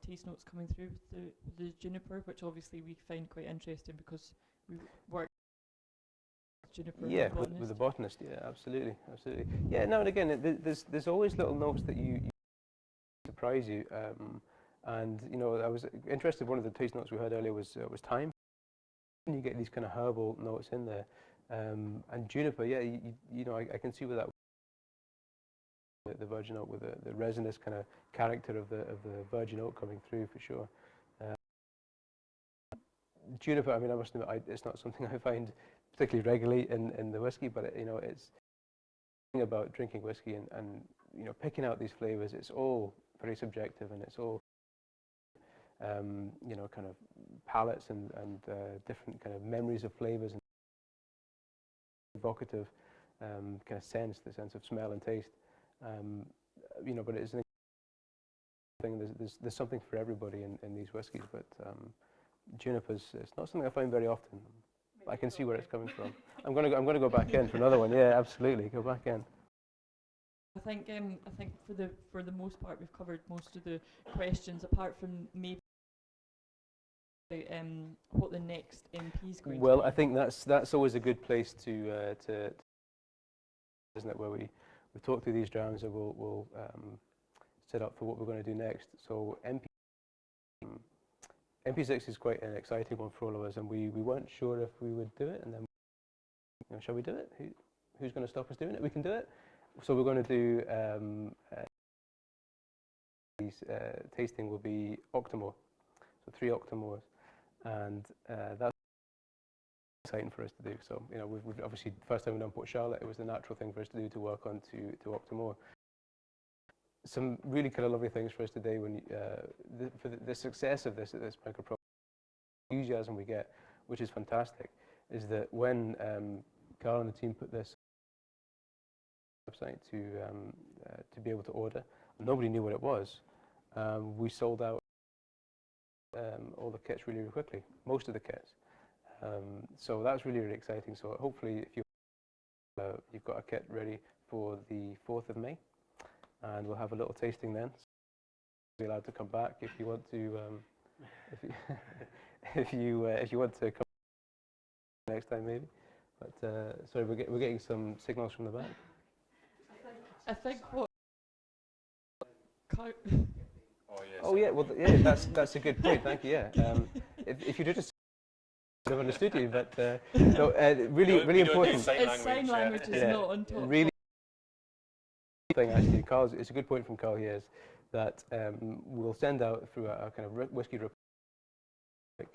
taste notes coming through with the juniper, which obviously we find quite interesting because we work with juniper. Yeah, with the botanist. Yeah, absolutely. Yeah, now and again, there's always little notes that you surprise you. And I was interested. One of the taste notes we heard earlier was thyme. And you get these kind of herbal notes in there, and juniper. Yeah, I can see where that. The virgin oak with the resinous kind of character of the virgin oak coming through for sure. Juniper, I mean, I must admit, it's not something I find particularly regularly in the whiskey, but it's thing about drinking whiskey and picking out these flavors. It's all very subjective, and it's all kind of palates and different kind of memories of flavors and evocative kind of sense, the sense of smell and taste. But it's an thing. There's something for everybody in these whiskies, but juniper's it's not something I find very often. But I can see where it's coming from. I'm gonna go back in for another one. Yeah, absolutely, go back in. I think for the most part we've covered most of the questions, apart from maybe what the next MP is going Well, to be. I think that's always a good place to isn't it, where we talk through these drams and we'll set up for what we're going to do next. So MP6 is quite an exciting one for all of us, and we weren't sure if we would do it, and then, you know, shall we do it? Who's going to stop us doing it? We can do it. So we're going to do tasting will be Octomore, so 3 Octomores, and that's exciting for us to do. So, you know, we've obviously the first time we've done Port Charlotte, it was the natural thing for us to do, to work on to Octomore. Some really kind of lovely things for us today when for the success of this Micro Provenance, enthusiasm we get, which is fantastic, is that when Carl and the team put this website to be able to order, nobody knew what it was. We sold out all the kits really, really quickly, most of the kits. So that's really, really exciting. So hopefully, if you've got a kit ready for the 4th of May, and we'll have a little tasting then. You're allowed to come back if you want to. If you want to come next time, maybe. But sorry, we're getting some signals from the back. I think what. Oh yeah, well yeah, that's a good point. Thank you. Yeah, if you just would have understood you, but no, really important. Sign language is not on top. Really thing actually, Carl's. It's a good point from Carl here, is that we'll send out through our kind of Whiskey Republic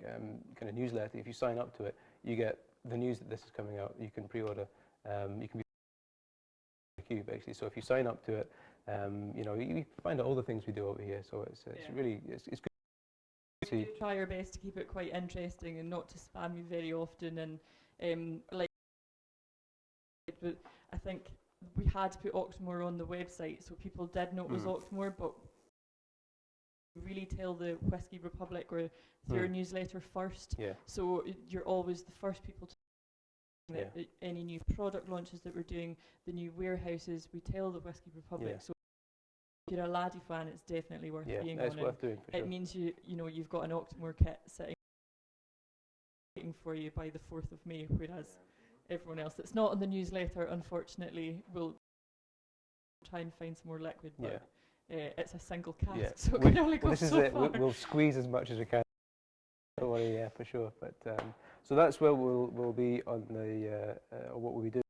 kind of newsletter. If you sign up to it, you get the news that this is coming out. You can pre-order. You can be queue basically. So if you sign up to it, you know, you find out all the things we do over here. So it's really it's good. We do try our best to keep it quite interesting and not to spam you very often. And like, but I think we had to put Octomore on the website, so people did know it was Octomore, but really tell the Whiskey Republic or through your newsletter first. Yeah. So you're always the first people to any new product launches that we're doing, the new warehouses, we tell the Whiskey Republic. Yeah. So if you're a Laddie fan, it's definitely worth being on. It's worth doing, for sure. It means you know you've got an Octomore kit sitting waiting for you by the 4th of May, whereas everyone else that's not on the newsletter, unfortunately, will try and find some more liquid. But it's a single cask, so it can only go so far. We'll squeeze as much as we can. Don't worry, yeah, for sure. But so that's where we'll be on the or what we'll be doing.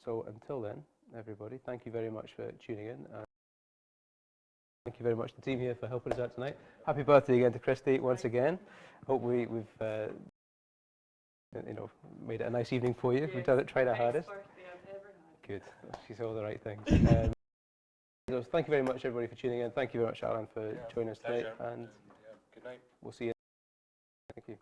So until then, everybody, thank you very much for tuning in. Thank you very much to the team here for helping us out tonight. Happy birthday again to Christy once again. Hope we've you know, made it a nice evening for you. We've tried our hardest. Best birthday I've ever had. Good. She said all the right things. So thank you very much, everybody, for tuning in. Thank you very much, Alan, for joining us tonight. And good night. We'll see you. Thank you.